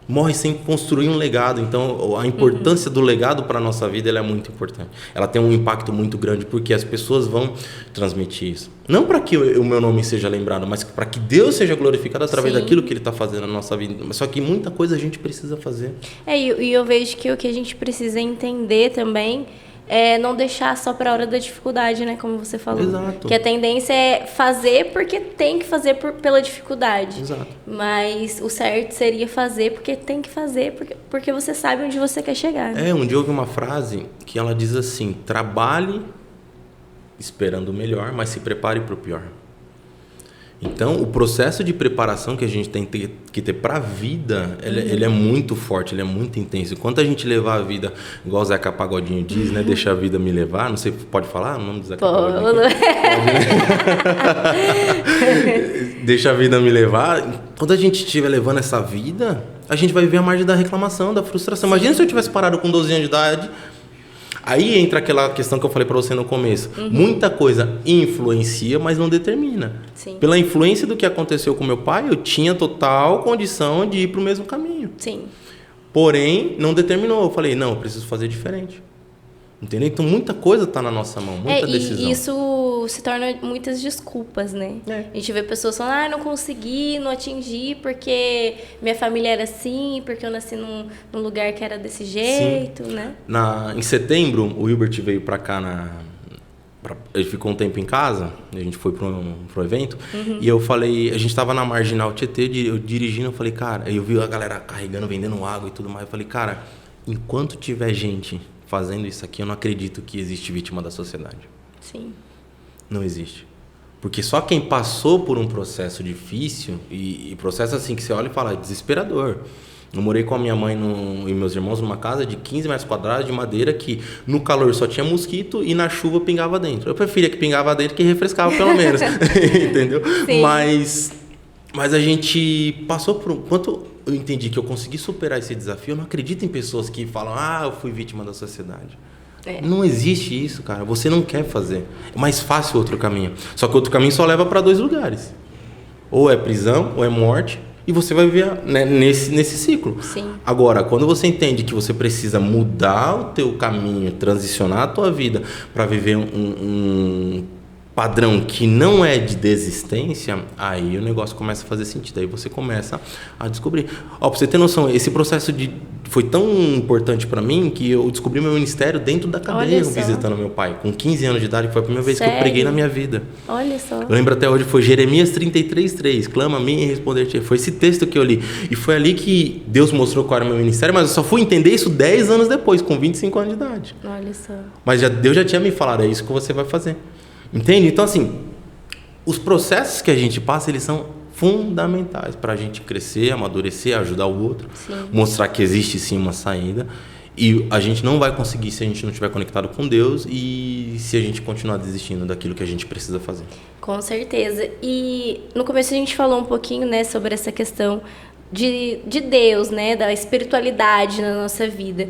Morre sem construir um legado. Então, a importância do legado para a nossa vida ela é muito importante. Ela tem um impacto muito grande, porque as pessoas vão transmitir isso. Não para que o meu nome seja lembrado, mas para que Deus seja glorificado através daquilo que Ele está fazendo na nossa vida. Só que muita coisa a gente precisa fazer. E eu vejo que o que a gente precisa entender também não deixar só para a hora da dificuldade, né? Como você falou. Exato. Que a tendência é fazer porque tem que fazer pela dificuldade. Exato. Mas o certo seria fazer porque tem que fazer, porque você sabe onde você quer chegar. Né? Um dia eu ouvi uma frase que ela diz assim, trabalhe esperando o melhor, mas se prepare para o pior. Então, o processo de preparação que a gente tem que ter para a vida, ele é muito forte, ele é muito intenso. Enquanto a gente levar a vida, igual o Zeca Pagodinho diz, né? Deixa a vida me levar. Não sei, pode falar o nome do Zeca Pagodinho? Deixa a vida me levar. Quando a gente estiver levando essa vida, a gente vai viver a margem da reclamação, da frustração. Imagina se eu tivesse parado com 12 anos de idade. Aí entra aquela questão que eu falei para você no começo. Muita coisa influencia, mas não determina. Sim. Pela influência do que aconteceu com meu pai, eu tinha total condição de ir para o mesmo caminho. Sim. Porém, não determinou. Eu falei, não, eu preciso fazer diferente. Entendeu? Então, muita coisa está na nossa mão, muita decisão. E isso se torna muitas desculpas, né? A gente vê pessoas falando, não consegui, não atingi, porque minha família era assim, porque eu nasci num lugar que era desse jeito, Sim. né? Em setembro, o Hilbert veio para cá, ele ficou um tempo em casa, a gente foi para um evento, e eu falei, a gente estava na Marginal Tietê, eu dirigindo, eu falei, cara, eu vi a galera carregando, vendendo água e tudo mais, eu falei, cara, enquanto tiver gente fazendo isso aqui, eu não acredito que existe vítima da sociedade. Sim. Não existe. Porque só quem passou por um processo difícil, e processo assim que você olha e fala, é desesperador. Eu morei com a minha mãe e meus irmãos numa casa de 15 metros quadrados de madeira que no calor só tinha mosquito e na chuva pingava dentro. Eu preferia que pingava dentro que refrescava pelo menos. Entendeu? Sim. Mas a gente passou por quanto eu entendi que eu consegui superar esse desafio, eu não acredito em pessoas que falam, eu fui vítima da sociedade. Não existe isso, cara. Você não quer fazer. É mais fácil outro caminho. Só que outro caminho só leva para 2 lugares. Ou é prisão, ou é morte. E você vai viver, né, nesse ciclo. Sim. Agora, quando você entende que você precisa mudar o teu caminho, transicionar a tua vida para viver um padrão que não é de desistência, aí o negócio começa a fazer sentido. Aí você começa a descobrir. Pra você ter noção, esse processo foi tão importante para mim que eu descobri meu ministério dentro da cadeia, visitando meu pai. Com 15 anos de idade, foi a primeira vez que eu preguei na minha vida. Olha só. Eu lembro até hoje, foi Jeremias 33:3. Clama a mim e responder-te. Foi esse texto que eu li. E foi ali que Deus mostrou qual era o meu ministério, mas eu só fui entender isso 10 anos depois, com 25 anos de idade. Olha só. Mas Deus já tinha me falado, é isso que você vai fazer. Entende? Então, assim, os processos que a gente passa, eles são fundamentais para a gente crescer, amadurecer, ajudar o outro, Sim. mostrar que existe sim uma saída. E a gente não vai conseguir se a gente não estiver conectado com Deus e se a gente continuar desistindo daquilo que a gente precisa fazer. Com certeza. E no começo a gente falou um pouquinho, né, sobre essa questão de Deus, né, da espiritualidade na nossa vida.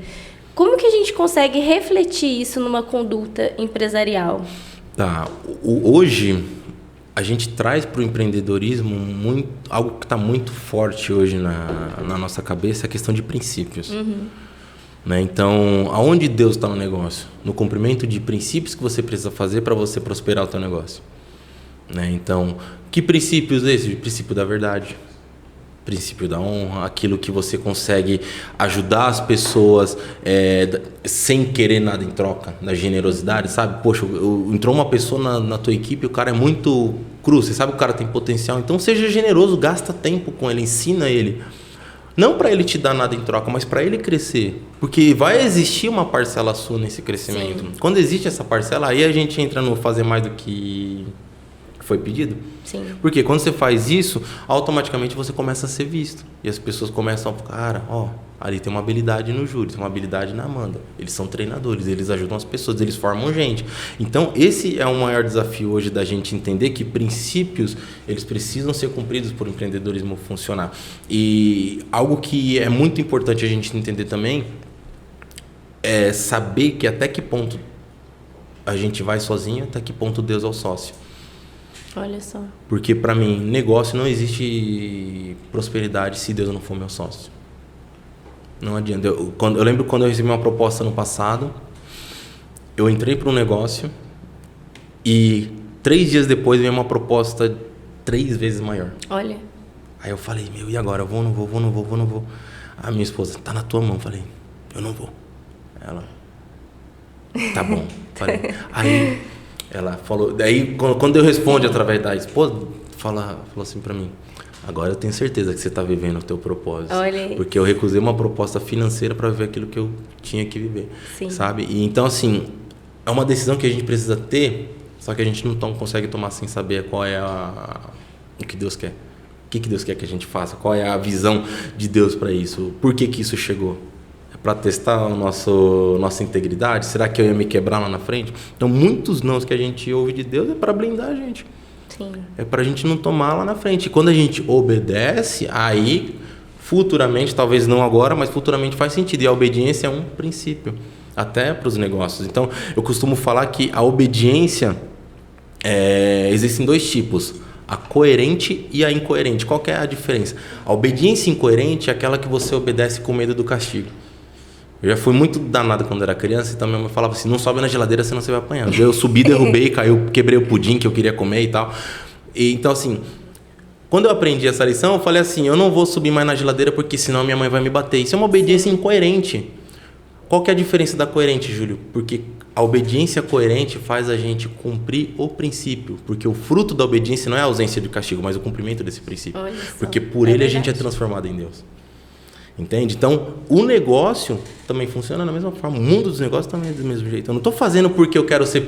Como que a gente consegue refletir isso numa conduta empresarial? Hoje, a gente traz para o empreendedorismo algo que está muito forte hoje na nossa cabeça, a questão de princípios. Né? Então, aonde Deus está no negócio? No cumprimento de princípios que você precisa fazer para você prosperar o teu negócio. Né? Então, que princípios esses? O princípio da verdade, princípio da honra, aquilo que você consegue ajudar as pessoas sem querer nada em troca, da generosidade, sabe? Poxa, entrou uma pessoa na tua equipe, o cara é muito cru, você sabe que o cara tem potencial, então seja generoso, gasta tempo com ele, ensina ele. Não para ele te dar nada em troca, mas para ele crescer. Porque vai existir uma parcela sua nesse crescimento. Sim. Quando existe essa parcela, aí a gente entra no fazer mais do que foi pedido. Sim. Porque quando você faz isso, automaticamente você começa a ser visto. E as pessoas começam a falar, cara, ó, ali tem uma habilidade no Júlio, tem uma habilidade na Amanda. Eles são treinadores, eles ajudam as pessoas, eles formam gente. Então, esse é o maior desafio hoje da gente entender que princípios, eles precisam ser cumpridos por empreendedorismo funcionar. E algo que é muito importante a gente entender também é saber que até que ponto a gente vai sozinho, até que ponto Deus é o sócio. Olha só. Porque para mim, negócio não existe prosperidade se Deus não for meu sócio. Não adianta. Eu lembro quando eu recebi uma proposta no passado, eu entrei para um negócio e 3 dias depois veio uma proposta 3 vezes maior. Olha. Aí eu falei, e agora? Eu vou, não vou. A minha esposa, tá na tua mão. Eu falei, eu não vou. Ela, tá bom. Falei, aí ela falou, daí quando eu respondo através da esposa, falou assim pra mim, agora eu tenho certeza que você tá vivendo o teu propósito. Olha aí. Porque eu recusei uma proposta financeira para viver aquilo que eu tinha que viver. Sim. Sabe? E então, assim, é uma decisão que a gente precisa ter, só que a gente não consegue tomar sem saber qual é o que Deus quer. O que Deus quer que a gente faça? Qual é a visão de Deus para isso? Por que isso chegou? Para testar nossa integridade? Será que eu ia me quebrar lá na frente? Então, muitos nãos que a gente ouve de Deus é para blindar a gente. Sim. É para a gente não tomar lá na frente. E quando a gente obedece, aí, futuramente, talvez não agora, mas futuramente faz sentido. E a obediência é um princípio, até para os negócios. Então, eu costumo falar que a obediência, existem 2 tipos. A coerente e a incoerente. Qual que é a diferença? A obediência incoerente é aquela que você obedece com medo do castigo. Eu já fui muito danado quando era criança, então minha mãe falava assim, não sobe na geladeira senão você vai apanhar. Eu subi, derrubei, caiu, quebrei o pudim que eu queria comer e tal. E, então assim, quando eu aprendi essa lição, eu falei assim, eu não vou subir mais na geladeira porque senão minha mãe vai me bater. Isso é uma obediência incoerente. Qual que é a diferença da coerente, Júlio? Porque a obediência coerente faz a gente cumprir o princípio. Porque o fruto da obediência não é a ausência de castigo, mas o cumprimento desse princípio. Olha só. Porque por ele a gente é transformado em Deus. Entende? Então, o negócio também funciona da mesma forma. O mundo dos negócios também é do mesmo jeito. Eu não estou fazendo porque eu quero ser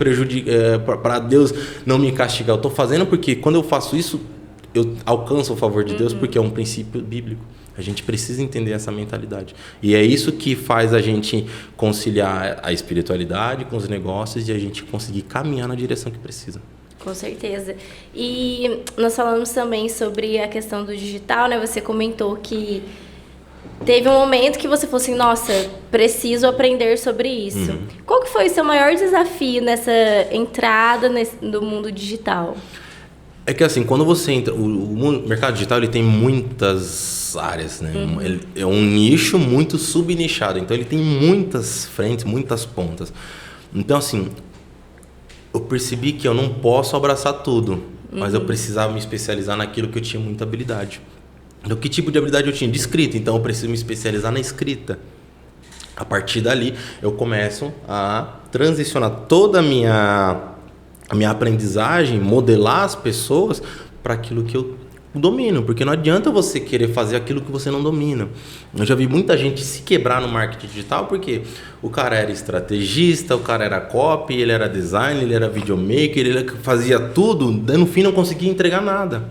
para Deus não me castigar. Eu estou fazendo porque quando eu faço isso, eu alcanço o favor de Deus, porque é um princípio bíblico. A gente precisa entender essa mentalidade. E é isso que faz a gente conciliar a espiritualidade com os negócios e a gente conseguir caminhar na direção que precisa. Com certeza. E nós falamos também sobre a questão do digital, né? Você comentou que teve um momento que você falou assim, nossa, preciso aprender sobre isso. Qual que foi o seu maior desafio nessa entrada no mundo digital? É que assim, quando você entra... O mercado digital ele tem muitas áreas, né? Ele é um nicho muito subnichado. Então, ele tem muitas frentes, muitas pontas. Então, assim, eu percebi que eu não posso abraçar tudo. Mas eu precisava me especializar naquilo que eu tinha muita habilidade. Então, que tipo de habilidade eu tinha? De escrita. Então, eu preciso me especializar na escrita. A partir dali, eu começo a transicionar toda a minha aprendizagem, modelar as pessoas para aquilo que eu domino. Porque não adianta você querer fazer aquilo que você não domina. Eu já vi muita gente se quebrar no marketing digital porque o cara era estrategista, o cara era copy, ele era designer, ele era videomaker, ele fazia tudo, no fim não conseguia entregar nada.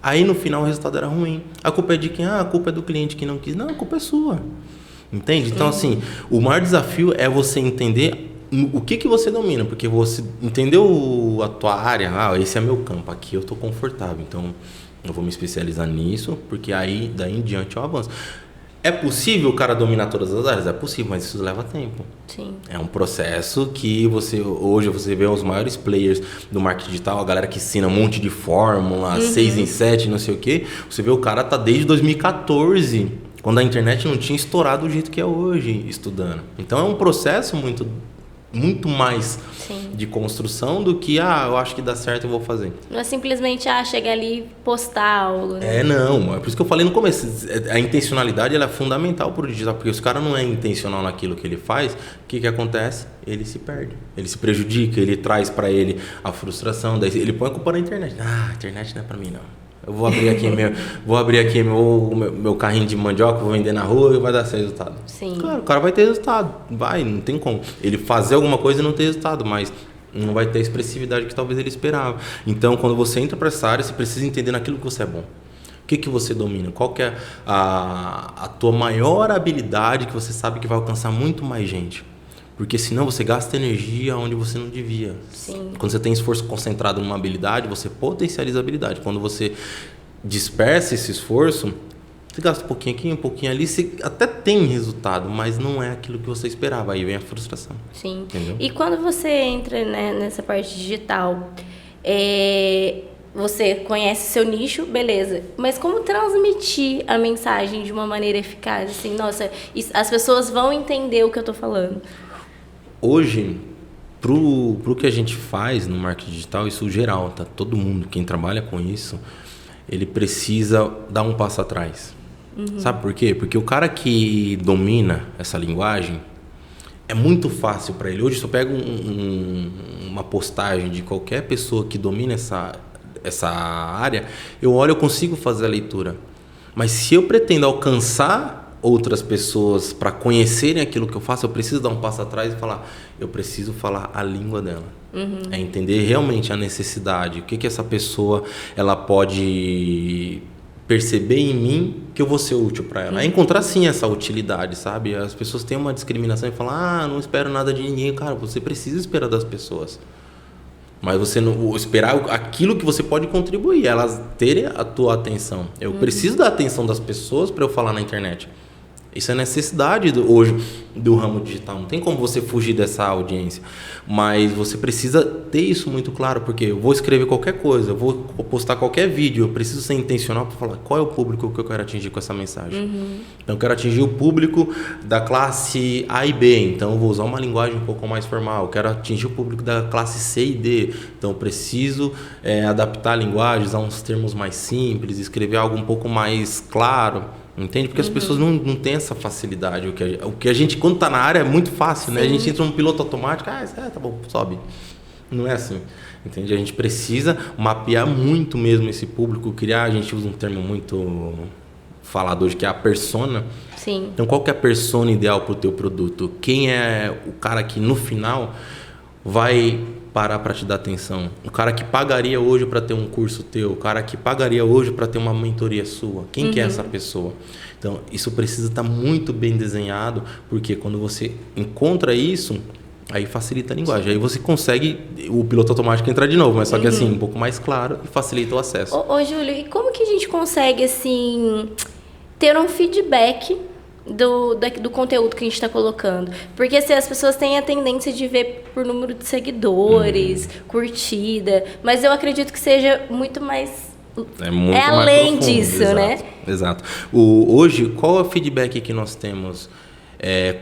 Aí no final o resultado era ruim. A culpa é de quem? A culpa é do cliente que não quis. Não, a culpa é sua. Entende? Então, assim, o maior desafio é você entender o que você domina. Porque você entendeu a tua área, esse é meu campo, aqui eu estou confortável. Então, eu vou me especializar nisso, porque aí, daí em diante, eu avanço. É possível o cara dominar todas as áreas? É possível, mas isso leva tempo. Sim. É um processo que hoje você vê os maiores players do marketing digital, a galera que ensina um monte de fórmula, 6 em 7, não sei o quê. Você vê o cara tá desde 2014, quando a internet não tinha estourado do jeito que é hoje, estudando. Então é um processo muito mais de construção do que, eu acho que dá certo, eu vou fazer. Não é simplesmente, chegar ali e postar algo, né? Não. É por isso que eu falei no começo. A intencionalidade ela é fundamental para o digital, porque se o cara não é intencional naquilo que ele faz, o que acontece? Ele se perde, ele se prejudica, ele traz para ele a frustração, daí ele põe a culpa na internet. A internet não é para mim, não. Eu vou abrir aqui meu carrinho de mandioca, vou vender na rua e vai dar esse resultado. Sim. Claro, o cara vai ter resultado. Vai, não tem como. Ele fazer alguma coisa e não ter resultado, mas não vai ter a expressividade que talvez ele esperava. Então, quando você entra para essa área, você precisa entender naquilo que você é bom. O que você domina? Qual que é a tua maior habilidade que você sabe que vai alcançar muito mais gente? Porque senão você gasta energia onde você não devia. Sim. Quando você tem esforço concentrado numa habilidade, você potencializa a habilidade. Quando você dispersa esse esforço, você gasta um pouquinho aqui, um pouquinho ali, você até tem resultado, mas não é aquilo que você esperava. Aí vem a frustração. Sim. Entendeu? E quando você entra, né, nessa parte digital, você conhece seu nicho, beleza. Mas como transmitir a mensagem de uma maneira eficaz? Assim, nossa, as pessoas vão entender o que eu tô falando. Hoje, pro que a gente faz no marketing digital, isso geral, tá? Todo mundo, quem trabalha com isso, ele precisa dar um passo atrás. Sabe por quê? Porque o cara que domina essa linguagem, é muito fácil para ele. Hoje, se eu pego uma postagem de qualquer pessoa que domina essa área, eu olho, eu consigo fazer a leitura. Mas se eu pretendo alcançar outras pessoas para conhecerem aquilo que eu faço, eu preciso dar um passo atrás e falar, eu preciso falar a língua dela. É entender realmente a necessidade, o que essa pessoa ela pode perceber em mim que eu vou ser útil para ela. É encontrar sim essa utilidade, sabe? As pessoas têm uma discriminação e falam, não espero nada de ninguém. Cara, você precisa esperar das pessoas. Mas você não esperar aquilo que você pode contribuir, elas terem a tua atenção. Eu preciso da atenção das pessoas para eu falar na internet. Isso é necessidade hoje do ramo digital. Não tem como você fugir dessa audiência. Mas você precisa ter isso muito claro, porque eu vou escrever qualquer coisa, eu vou postar qualquer vídeo, eu preciso ser intencional para falar qual é o público que eu quero atingir com essa mensagem. Então, eu quero atingir o público da classe A e B, então eu vou usar uma linguagem um pouco mais formal. Eu quero atingir o público da classe C e D, então eu preciso adaptar a linguagem, usar uns termos mais simples, escrever algo um pouco mais claro. Entende? Porque as pessoas não têm essa facilidade. O que a gente, quando está na área, é muito fácil, né? A gente entra num piloto automático, tá bom, sobe. Não é assim. Entende? A gente precisa mapear muito mesmo esse público, criar, a gente usa um termo muito falado hoje, que é a persona. Sim. Então, qual que é a persona ideal para o teu produto? Quem é o cara que, no final, vai parar para te dar atenção? O cara que pagaria hoje para ter um curso teu, o cara que pagaria hoje para ter uma mentoria sua, quem que é essa pessoa? Então, isso precisa estar muito bem desenhado, porque quando você encontra isso, aí facilita a linguagem. Aí você consegue o piloto automático entrar de novo, mas só que assim, um pouco mais claro e facilita o acesso. Ô, Júlio, e como que a gente consegue, assim, ter um feedback do conteúdo que a gente está colocando? Porque assim, as pessoas têm a tendência de ver por número de seguidores, curtida, mas eu acredito que seja muito mais... É muito mais além profundo, disso, exato, né? Exato. Hoje, qual é o feedback que nós temos?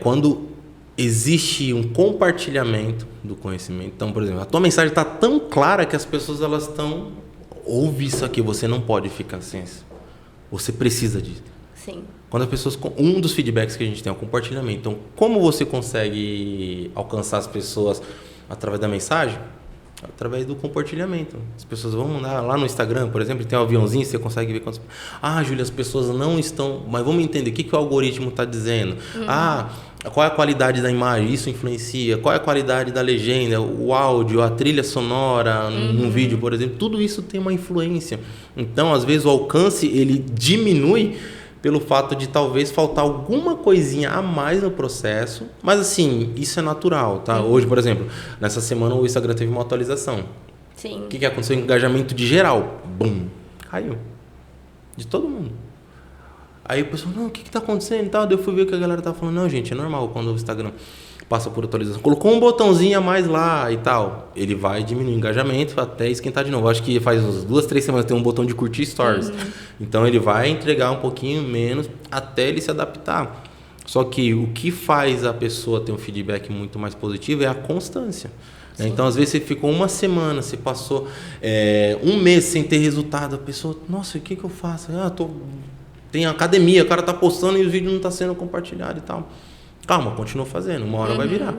Quando existe um compartilhamento do conhecimento. Então, por exemplo, a tua mensagem está tão clara que as pessoas elas estão... Ouve isso aqui, você não pode ficar sem isso. Você precisa disso. Sim. Quando as pessoas... Um dos feedbacks que a gente tem é o compartilhamento. Então, como você consegue alcançar as pessoas através da mensagem? Através do compartilhamento. As pessoas vão mandar lá no Instagram, por exemplo, tem um aviãozinho, você consegue ver quantas... Júlia, as pessoas não estão... Mas vamos entender o que o algoritmo está dizendo. Qual é a qualidade da imagem? Isso influencia. Qual é a qualidade da legenda? O áudio, a trilha sonora num vídeo, por exemplo. Tudo isso tem uma influência. Então, às vezes, o alcance ele diminui pelo fato de talvez faltar alguma coisinha a mais no processo. Mas assim, isso é natural, tá? Hoje, por exemplo, nessa semana o Instagram teve uma atualização. Sim. O que aconteceu? Engajamento de geral. Bum! Caiu. De todo mundo. Aí o pessoal, o que está acontecendo e tal? Daí eu fui ver o que a galera tava falando. Não, gente, é normal quando o Instagram passa por atualização. Colocou um botãozinho a mais lá e tal. Ele vai diminuir o engajamento até esquentar de novo. Acho que faz uns 2, 3 semanas tem um botão de curtir stories. Então ele vai entregar um pouquinho menos até ele se adaptar. Só que o que faz a pessoa ter um feedback muito mais positivo é a constância. Sim. Então, às vezes, você ficou uma semana, você passou um mês sem ter resultado. A pessoa, nossa, o que eu faço? Tem academia, o cara tá postando e o vídeo não está sendo compartilhado e tal. Calma, continua fazendo, uma hora vai virar.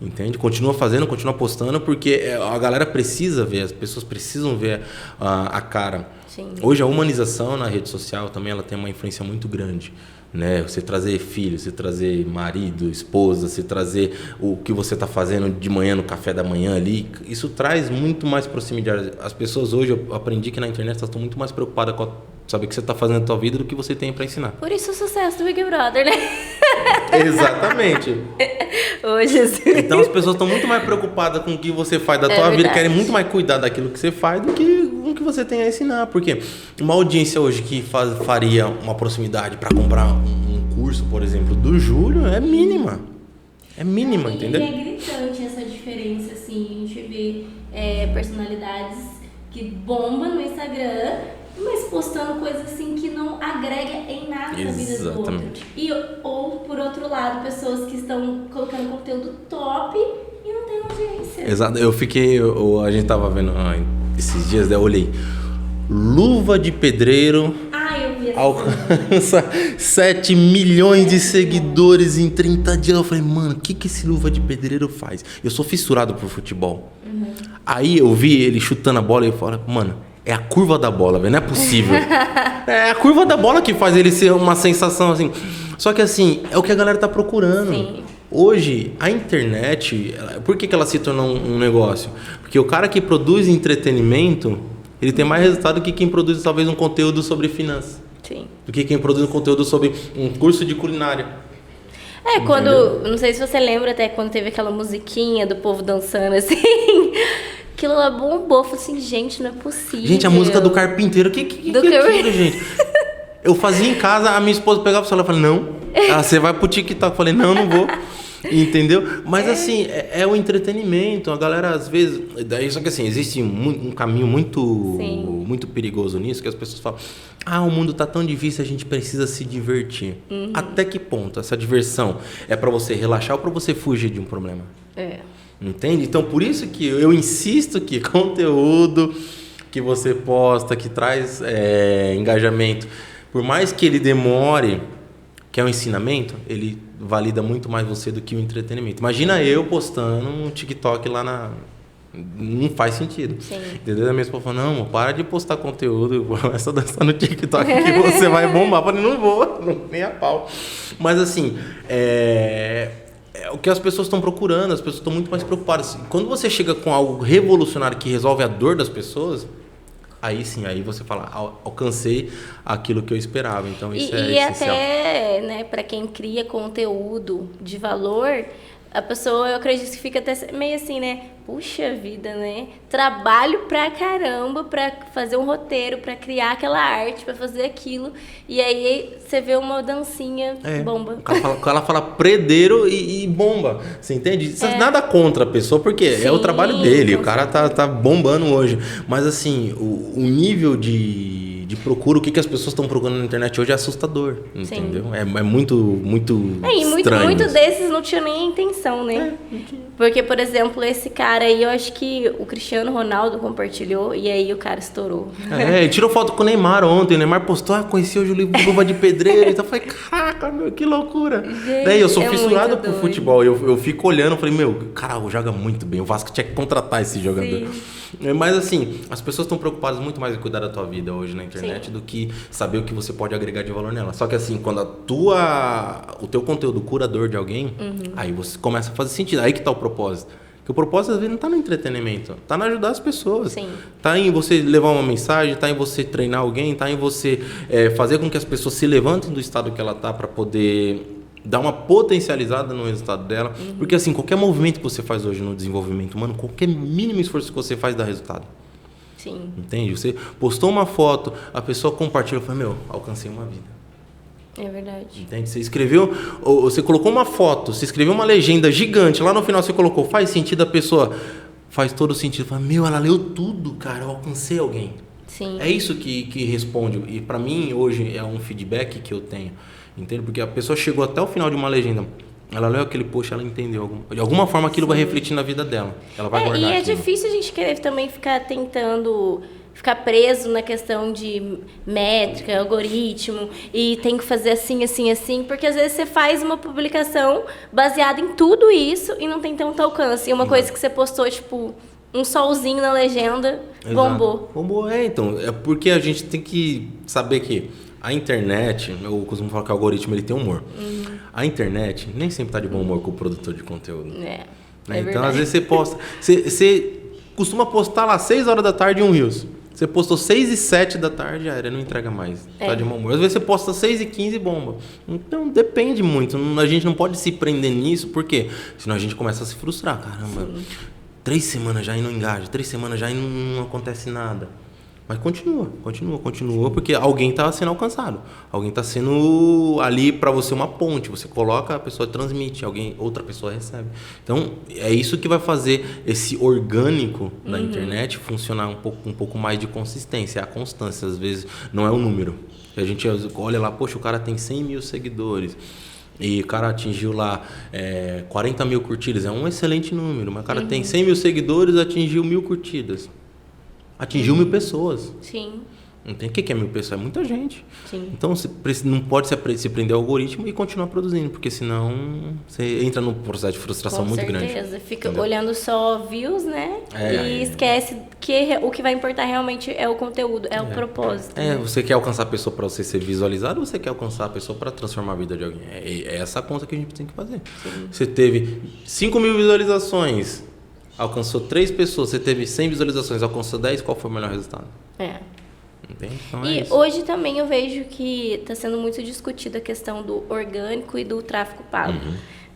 Entende? Continua fazendo, continua postando, porque a galera precisa ver, as pessoas precisam ver a cara. Sim. Hoje a humanização na rede social também ela tem uma influência muito grande. Né? Você trazer filho, você trazer marido, esposa, você trazer o que você está fazendo de manhã no café da manhã ali, isso traz muito mais proximidade. As pessoas hoje, eu aprendi que na internet elas estão muito mais preocupadas com saber o que você está fazendo na tua vida do que você tem para ensinar. Por isso o sucesso do Big Brother, né? Exatamente. Hoje Então as pessoas estão muito mais preocupadas com o que você faz da tua vida, querem muito mais cuidar daquilo que você faz do que o que você tem a ensinar. Porque uma audiência hoje que faria uma proximidade para comprar um curso, por exemplo, do Júlio, é mínima. É mínima, entendeu? E é gritante essa diferença, assim, a gente vê personalidades que bombam no Instagram, mas postando coisas assim que não agrega em nada na vida do outro. Ou, por outro lado, pessoas que estão colocando conteúdo top e não tem audiência. Exato. A gente tava vendo esses dias, daí eu olhei. Luva de Pedreiro Eu vi alcança 7 milhões de seguidores em 30 dias. Eu falei, mano, o que esse Luva de Pedreiro faz? Eu sou fissurado por futebol. Aí eu vi ele chutando a bola e eu falei, mano, é a curva da bola, velho, não é possível. É a curva da bola que faz ele ser uma sensação assim. Só que assim, é o que a galera tá procurando. Sim. Hoje, a internet, por que ela se tornou um negócio? Porque o cara que produz entretenimento, ele tem mais resultado que quem produz talvez um conteúdo sobre finanças. Sim. Do que quem produz um conteúdo sobre um curso de culinária. Quando, não sei se você lembra até quando teve aquela musiquinha do povo dançando assim, aquilo lá bombou, eu falei assim, gente, não é possível. Gente, a música do Carpinteiro, que é aquilo, gente? Eu fazia em casa, a minha esposa pegava o celular e falava, não, você vai pro TikTok, eu falei, não vou. Entendeu? Mas assim, é o entretenimento. A galera às vezes. Só que assim, existe um caminho muito perigoso nisso, que as pessoas falam, o mundo tá tão difícil, a gente precisa se divertir. Até que ponto essa diversão é para você relaxar ou para você fugir de um problema? Entende? Então por isso que eu insisto que conteúdo que você posta, que traz engajamento, por mais que ele demore, que é um ensinamento, ele valida muito mais você do que o entretenimento. Imagina eu postando um TikTok lá não faz sentido. Sim. Entendeu? A minha esposa falou, não, para de postar conteúdo, começa a dançar no TikTok que você vai bombar. Eu falei, não vou, nem a pau. Mas assim, é o que as pessoas estão procurando, as pessoas estão muito mais preocupadas. Quando você chega com algo revolucionário que resolve a dor das pessoas, aí sim, aí você fala, alcancei aquilo que eu esperava. Então isso é essencial. E até, para quem cria conteúdo de valor, a pessoa, eu acredito que fica até meio assim, né? Puxa vida, né? Trabalho pra caramba pra fazer um roteiro, pra criar aquela arte, pra fazer aquilo. E aí você vê uma dancinha bomba. Ela fala predeiro e bomba. Você entende? Nada contra a pessoa, porque é o trabalho dele. O cara tá bombando hoje. Mas assim, o nível de procura, o que as pessoas estão procurando na internet hoje é assustador. Entendeu? É muito E estranho. muito desses não tinha nem a intenção, né? Porque, por exemplo, esse cara aí, eu acho que o Cristiano Ronaldo compartilhou e aí o cara estourou. Ele tirou foto com o Neymar ontem. O Neymar postou, conheci hoje o Luva de Pedreiro. Então eu falei, caraca, meu, que loucura. Gente, Daí eu sou fissurado muito por doido. futebol. Eu fico olhando, eu falei, meu, cara, joga muito bem. O Vasco tinha que contratar esse jogador. Sim. Mas assim, as pessoas estão preocupadas muito mais em cuidar da tua vida hoje na internet do que saber o que você pode agregar de valor nela. Só que assim, quando o teu conteúdo curador de alguém, aí você começa a fazer sentido. Aí que tá o propósito. Porque o propósito às vezes não tá no entretenimento, tá em ajudar as pessoas. Sim. Tá em você levar uma mensagem, tá em você treinar alguém, tá em você fazer com que as pessoas se levantem do estado que ela tá para poder dar uma potencializada no resultado dela. Porque assim, qualquer movimento que você faz hoje no desenvolvimento humano, qualquer mínimo esforço que você faz dá resultado. Sim. Entende? Você postou uma foto, a pessoa compartilhou e falou, alcancei uma vida. É verdade. Entende? Você escreveu, ou você colocou uma foto, você escreveu uma legenda gigante, lá no final você colocou, faz sentido, a pessoa faz todo sentido. Fala, ela leu tudo, cara, eu alcancei alguém. Sim. É isso que responde. E pra mim, hoje, é um feedback que eu tenho. Entende? Porque a pessoa chegou até o final de uma legenda, ela leu aquele post, ela entendeu. De alguma forma aquilo vai refletir na vida dela. Ela vai guardar E é aquilo. difícil a gente querer também ficar tentando ficar preso na questão de métrica, algoritmo, e tem que fazer assim, assim, assim, porque às vezes você faz uma publicação baseada em tudo isso e não tem tanto alcance. E uma coisa que você postou, tipo, um solzinho na legenda, bombou. Bombou, então. É porque a gente tem que saber que a internet, eu costumo falar que o algoritmo ele tem humor. A internet nem sempre tá de bom humor com o produtor de conteúdo. É então, verdade. às vezes você posta... Você costuma postar lá 6 horas da tarde um Reels. Você postou 6 e 7 da tarde, já era, não entrega mais. Tá de mau humor. Às vezes você posta 6 e 15 e bomba. Então, depende muito. A gente não pode se prender nisso, porque senão a gente começa a se frustrar. Caramba, 3 semanas já e não engaja, 3 semanas já e não acontece nada. Mas continua, porque alguém está sendo alcançado. Alguém está sendo ali para você uma ponte. Você coloca, a pessoa transmite, outra pessoa recebe. Então, é isso que vai fazer esse orgânico da internet funcionar um pouco mais de consistência. É a constância, às vezes, não é o número. A gente olha lá, poxa, o cara tem 100 mil seguidores. E o cara atingiu lá 40 mil curtidas. É um excelente número. Mas o cara tem 100 mil seguidores, atingiu 1000 curtidas. Atingiu 1000 pessoas. Sim. Não tem o que é 1000 pessoas? É muita gente. Sim. Então, você não pode se prender ao algoritmo e continuar produzindo, porque senão você entra num processo de frustração muito grande. Com certeza. Fica entendeu? olhando só views, né? E esquece que o que vai importar realmente é o conteúdo, é o propósito. Né? Você quer alcançar a pessoa para você ser visualizado ou você quer alcançar a pessoa para transformar a vida de alguém? É essa conta que a gente tem que fazer. Sim. Você teve 5 mil visualizações, alcançou 3 pessoas, você teve 100 visualizações, alcançou 10, qual foi o melhor resultado? Entende? Então e hoje também eu vejo que está sendo muito discutida a questão do orgânico e do tráfego pago.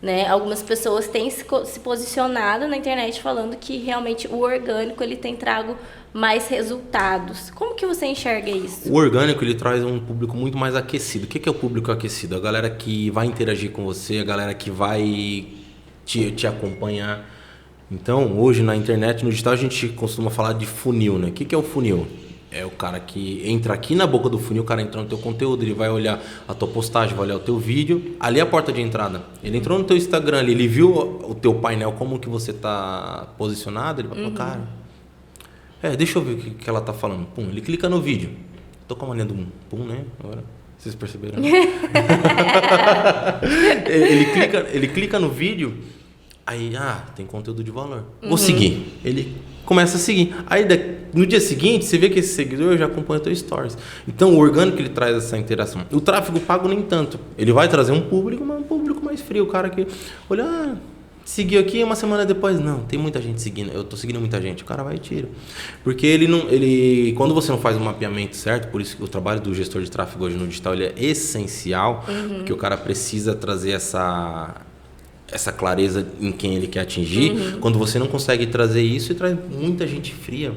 Né? Algumas pessoas têm se posicionado na internet falando que realmente o orgânico ele tem trago mais resultados. Como que você enxerga isso? O orgânico ele traz um público muito mais aquecido. O que é o público aquecido? A galera que vai interagir com você, a galera que vai te acompanhar. Então, hoje na internet, no digital, a gente costuma falar de funil, né? O que é o funil? É o cara que entra aqui na boca do funil, o cara entra no teu conteúdo, ele vai olhar a tua postagem, vai olhar o teu vídeo, ali é a porta de entrada. Ele entrou no teu Instagram ali, ele viu o teu painel, como que você tá posicionado, ele vai falar, cara, deixa eu ver o que ela tá falando. Pum, ele clica no vídeo. Tô com a mania do pum, né? Agora, vocês perceberam? ele clica no vídeo, aí, tem conteúdo de valor. Vou seguir. Ele começa a seguir. Aí, no dia seguinte, você vê que esse seguidor já acompanha o teu stories. Então, o orgânico, ele traz essa interação. O tráfego pago, nem tanto. Ele vai trazer um público, mas um público mais frio. O cara que olha, seguiu aqui, uma semana depois, não, tem muita gente seguindo. Eu tô seguindo muita gente. O cara vai e tira. Porque quando você não faz um mapeamento certo, por isso que o trabalho do gestor de tráfego hoje no digital, ele é essencial, porque o cara precisa trazer essa clareza em quem ele quer atingir. Quando você não consegue trazer isso, traz muita gente fria,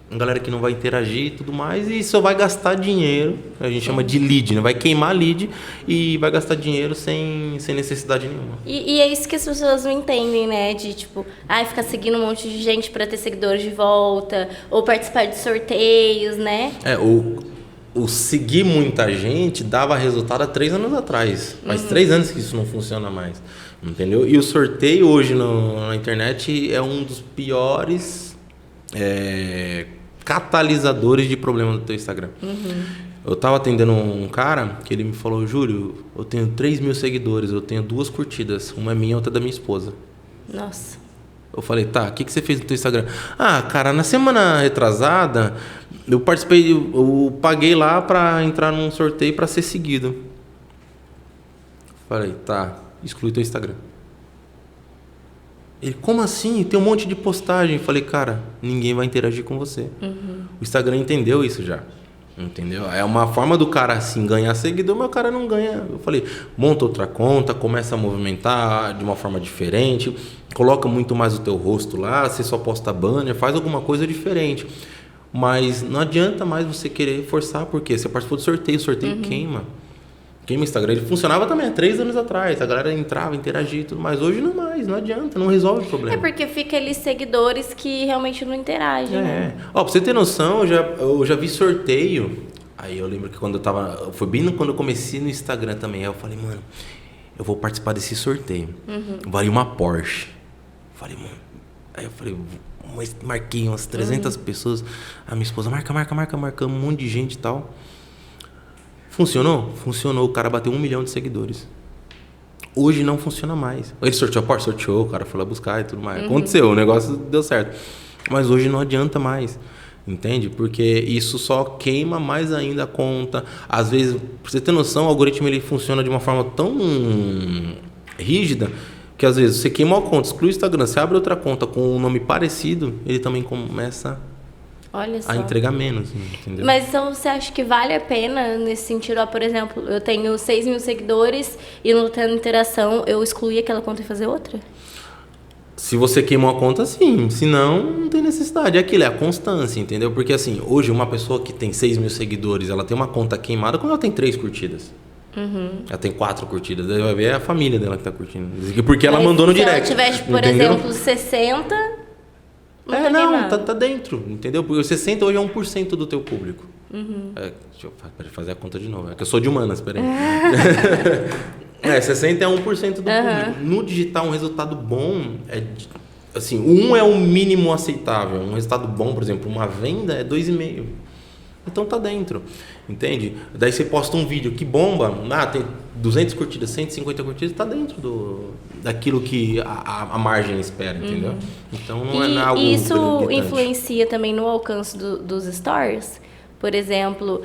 uma galera que não vai interagir e tudo mais, e só vai gastar dinheiro, a gente chama de lead, né? Vai queimar lead e vai gastar dinheiro sem necessidade nenhuma. E é isso que as pessoas não entendem, né? De tipo, ficar seguindo um monte de gente para ter seguidores de volta, ou participar de sorteios, né? O seguir muita gente dava resultado há 3 anos atrás. Faz 3 anos que isso não funciona mais. Entendeu? E o sorteio hoje na internet é um dos piores catalisadores de problema do teu Instagram. Eu tava atendendo um cara que ele me falou, Júlio, eu tenho 3 mil seguidores, eu tenho 2 curtidas, uma é minha e outra é da minha esposa. Nossa. Eu falei, tá, o que você fez no teu Instagram? Cara, na semana retrasada, eu participei, eu paguei lá pra entrar num sorteio pra ser seguido. Falei, tá, exclui teu Instagram. Ele, como assim? Tem um monte de postagem. Falei, cara, ninguém vai interagir com você. O Instagram entendeu isso já. Entendeu? É uma forma do cara assim ganhar seguidor, mas o cara não ganha. Eu falei, monta outra conta, começa a movimentar de uma forma diferente, coloca muito mais o teu rosto lá, você só posta banner, faz alguma coisa diferente. Mas não adianta mais você querer forçar, porque você participou do sorteio, o sorteio queima o Instagram. Ele funcionava também há 3 anos atrás, a galera entrava, interagia e tudo mais. Hoje não mais, não adianta, não resolve o problema. É porque fica ali seguidores que realmente não interagem, né? Pra você ter noção, eu já vi sorteio. Aí eu lembro que quando foi bem quando eu comecei no Instagram também. Aí eu falei, mano, eu vou participar desse sorteio. Valia uma Porsche. Falei, mano. Aí eu falei, mas marquei umas 300 pessoas. A minha esposa marcamos um monte de gente e tal. Funcionou? Funcionou. O cara bateu 1 milhão de seguidores. Hoje não funciona mais. Ele sorteou a porta? Sorteou. O cara foi lá buscar e tudo mais. Aconteceu, o negócio deu certo. Mas hoje não adianta mais. Entende? Porque isso só queima mais ainda a conta. Às vezes, pra você ter noção, o algoritmo ele funciona de uma forma tão rígida que às vezes você queima a conta, exclui o Instagram, você abre outra conta com um nome parecido, ele também começa a entregar menos, entendeu? Mas então você acha que vale a pena nesse sentido? Por exemplo, eu tenho 6 mil seguidores e não tendo interação, eu excluir aquela conta e fazer outra? Se você queimou a conta, sim. Se não tem necessidade. É aquilo, é a constância, entendeu? Porque assim, hoje uma pessoa que tem 6 mil seguidores, ela tem uma conta queimada quando ela tem 3 curtidas. Ela tem 4 curtidas. Daí vai ver é a família dela que tá curtindo. Porque ela mandou no direct. Se ela tiver, por exemplo, 60... Não, tá dentro, entendeu? Porque 60 hoje é 1% do teu público. Deixa eu fazer a conta de novo. É que eu sou de humanas, peraí. 60 é 1% do público. No digital, um resultado bom assim, 1 é o mínimo aceitável. Um resultado bom, por exemplo, uma venda é 2,5. Então tá dentro, entende? Daí você posta um vídeo que bomba, tem 200 curtidas, 150 curtidas, tá dentro daquilo que a margem espera, entendeu? Então não é algo isso gritante. Influencia também no alcance dos stories? Por exemplo,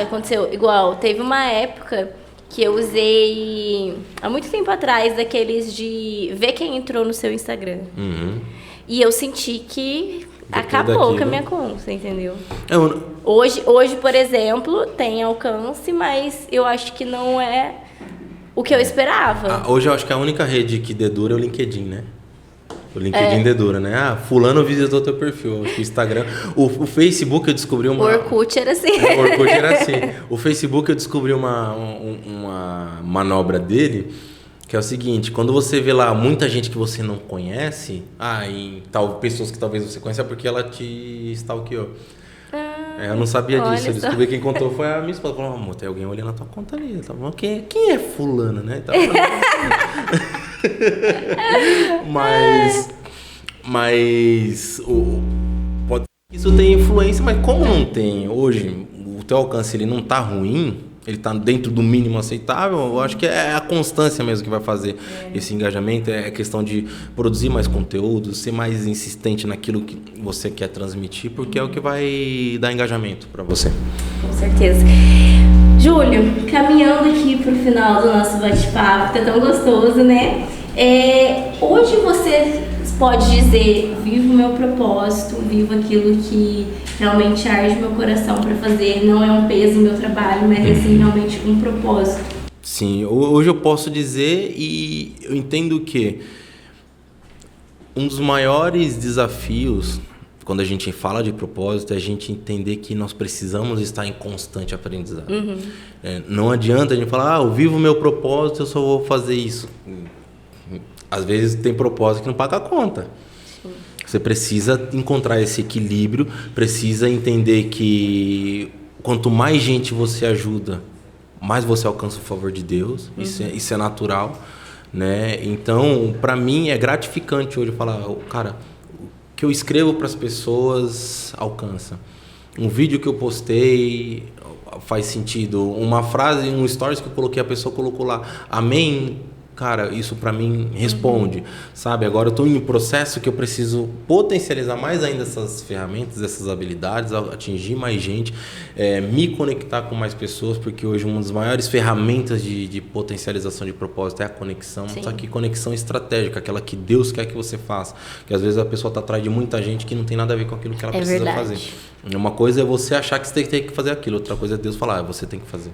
aconteceu igual, teve uma época que eu usei há muito tempo atrás daqueles de ver quem entrou no seu Instagram. E eu senti que acabou com a minha conta, entendeu? Hoje, por exemplo, tem alcance, mas eu acho que não é o que eu esperava. Hoje eu acho que a única rede que dedura é o LinkedIn, né? O LinkedIn dedura, né? Fulano visitou teu perfil. Acho que o Instagram... O Facebook eu descobri uma... O Orkut era assim. O Orkut era assim. O Facebook eu descobri uma manobra dele, que é o seguinte, quando você vê lá muita gente que você não conhece, pessoas que talvez você conheça, é porque ela te stalkeou. Eu não sabia disso. Eu descobri quem contou foi a minha esposa. Falou, amor, tem alguém olhando a tua conta ali. Ela falou, quem é fulano, né? Isso tem influência, mas como não tem hoje, o teu alcance ele não tá ruim, ele tá dentro do mínimo aceitável, eu acho que é a constância mesmo que vai fazer esse engajamento, é a questão de produzir mais conteúdo, ser mais insistente naquilo que você quer transmitir, porque é o que vai dar engajamento para você. Com certeza. Júlio, caminhando aqui pro final do nosso bate-papo, tá tão gostoso, né? Hoje você pode dizer, vivo o meu propósito, vivo aquilo que realmente arde meu coração para fazer, não é um peso no meu trabalho, mas é assim, realmente um propósito. Sim, hoje eu posso dizer e eu entendo que um dos maiores desafios quando a gente fala de propósito é a gente entender que nós precisamos estar em constante aprendizado. Não adianta a gente falar, eu vivo o meu propósito, eu só vou fazer isso. Às vezes tem propósito que não paga a conta. Sim. Você precisa encontrar esse equilíbrio, precisa entender que quanto mais gente você ajuda, mais você alcança o favor de Deus. Isso é natural, né? Então, para mim é gratificante hoje falar, cara, o que eu escrevo para as pessoas alcança. Um vídeo que eu postei faz sentido. Uma frase, um stories que eu coloquei, a pessoa colocou lá, amém. Cara, isso para mim responde, sabe? Agora eu estou em um processo que eu preciso potencializar mais ainda essas ferramentas, essas habilidades, atingir mais gente, me conectar com mais pessoas, porque hoje uma das maiores ferramentas de potencialização de propósito é a conexão. Sim. Só que conexão estratégica, aquela que Deus quer que você faça. Que às vezes a pessoa está atrás de muita gente que não tem nada a ver com aquilo que ela precisa fazer. Uma coisa é você achar que você tem que fazer aquilo, outra coisa é Deus falar, você tem que fazer.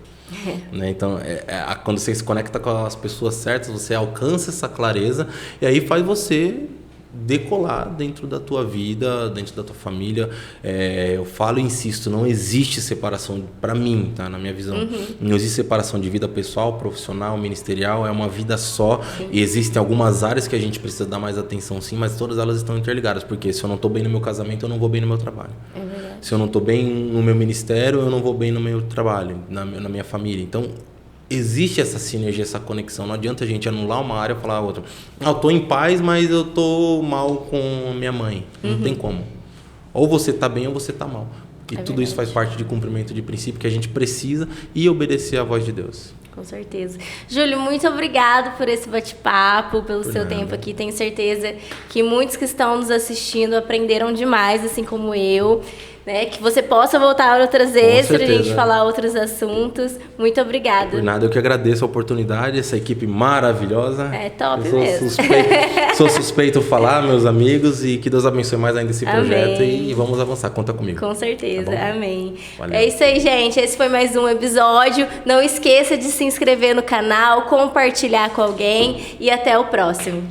Né? Então, quando você se conecta com as pessoas certas, você alcança essa clareza e aí faz você decolar dentro da tua vida, dentro da tua família. Eu falo e insisto, não existe separação, para mim, tá? Na minha visão, não existe separação de vida pessoal, profissional, ministerial, é uma vida só. Sim. E existem algumas áreas que a gente precisa dar mais atenção, sim, mas todas elas estão interligadas, porque se eu não estou bem no meu casamento, eu não vou bem no meu trabalho. É verdade. Se eu não estou bem no meu ministério, eu não vou bem no meu trabalho, na minha família. Então, existe essa sinergia, essa conexão. Não adianta a gente anular uma área e falar a outra. Eu tô em paz, mas eu tô mal com minha mãe. Não tem como. Ou você tá bem ou você tá mal. E tudo isso faz parte de cumprimento de princípio que a gente precisa e obedecer à voz de Deus. Com certeza. Júlio, muito obrigado por esse bate-papo, pelo seu tempo aqui. Tenho certeza que muitos que estão nos assistindo aprenderam demais, assim como eu. Né? Que você possa voltar outras vezes para a gente falar outros assuntos. Muito obrigada. Por nada, eu que agradeço a oportunidade, essa equipe maravilhosa. É top mesmo. Sou suspeito falar, meus amigos, e que Deus abençoe mais ainda esse projeto e vamos avançar. Conta comigo. Com certeza, tá amém. Valeu. É isso aí, gente. Esse foi mais um episódio. Não esqueça de se inscrever no canal, compartilhar com alguém e até o próximo.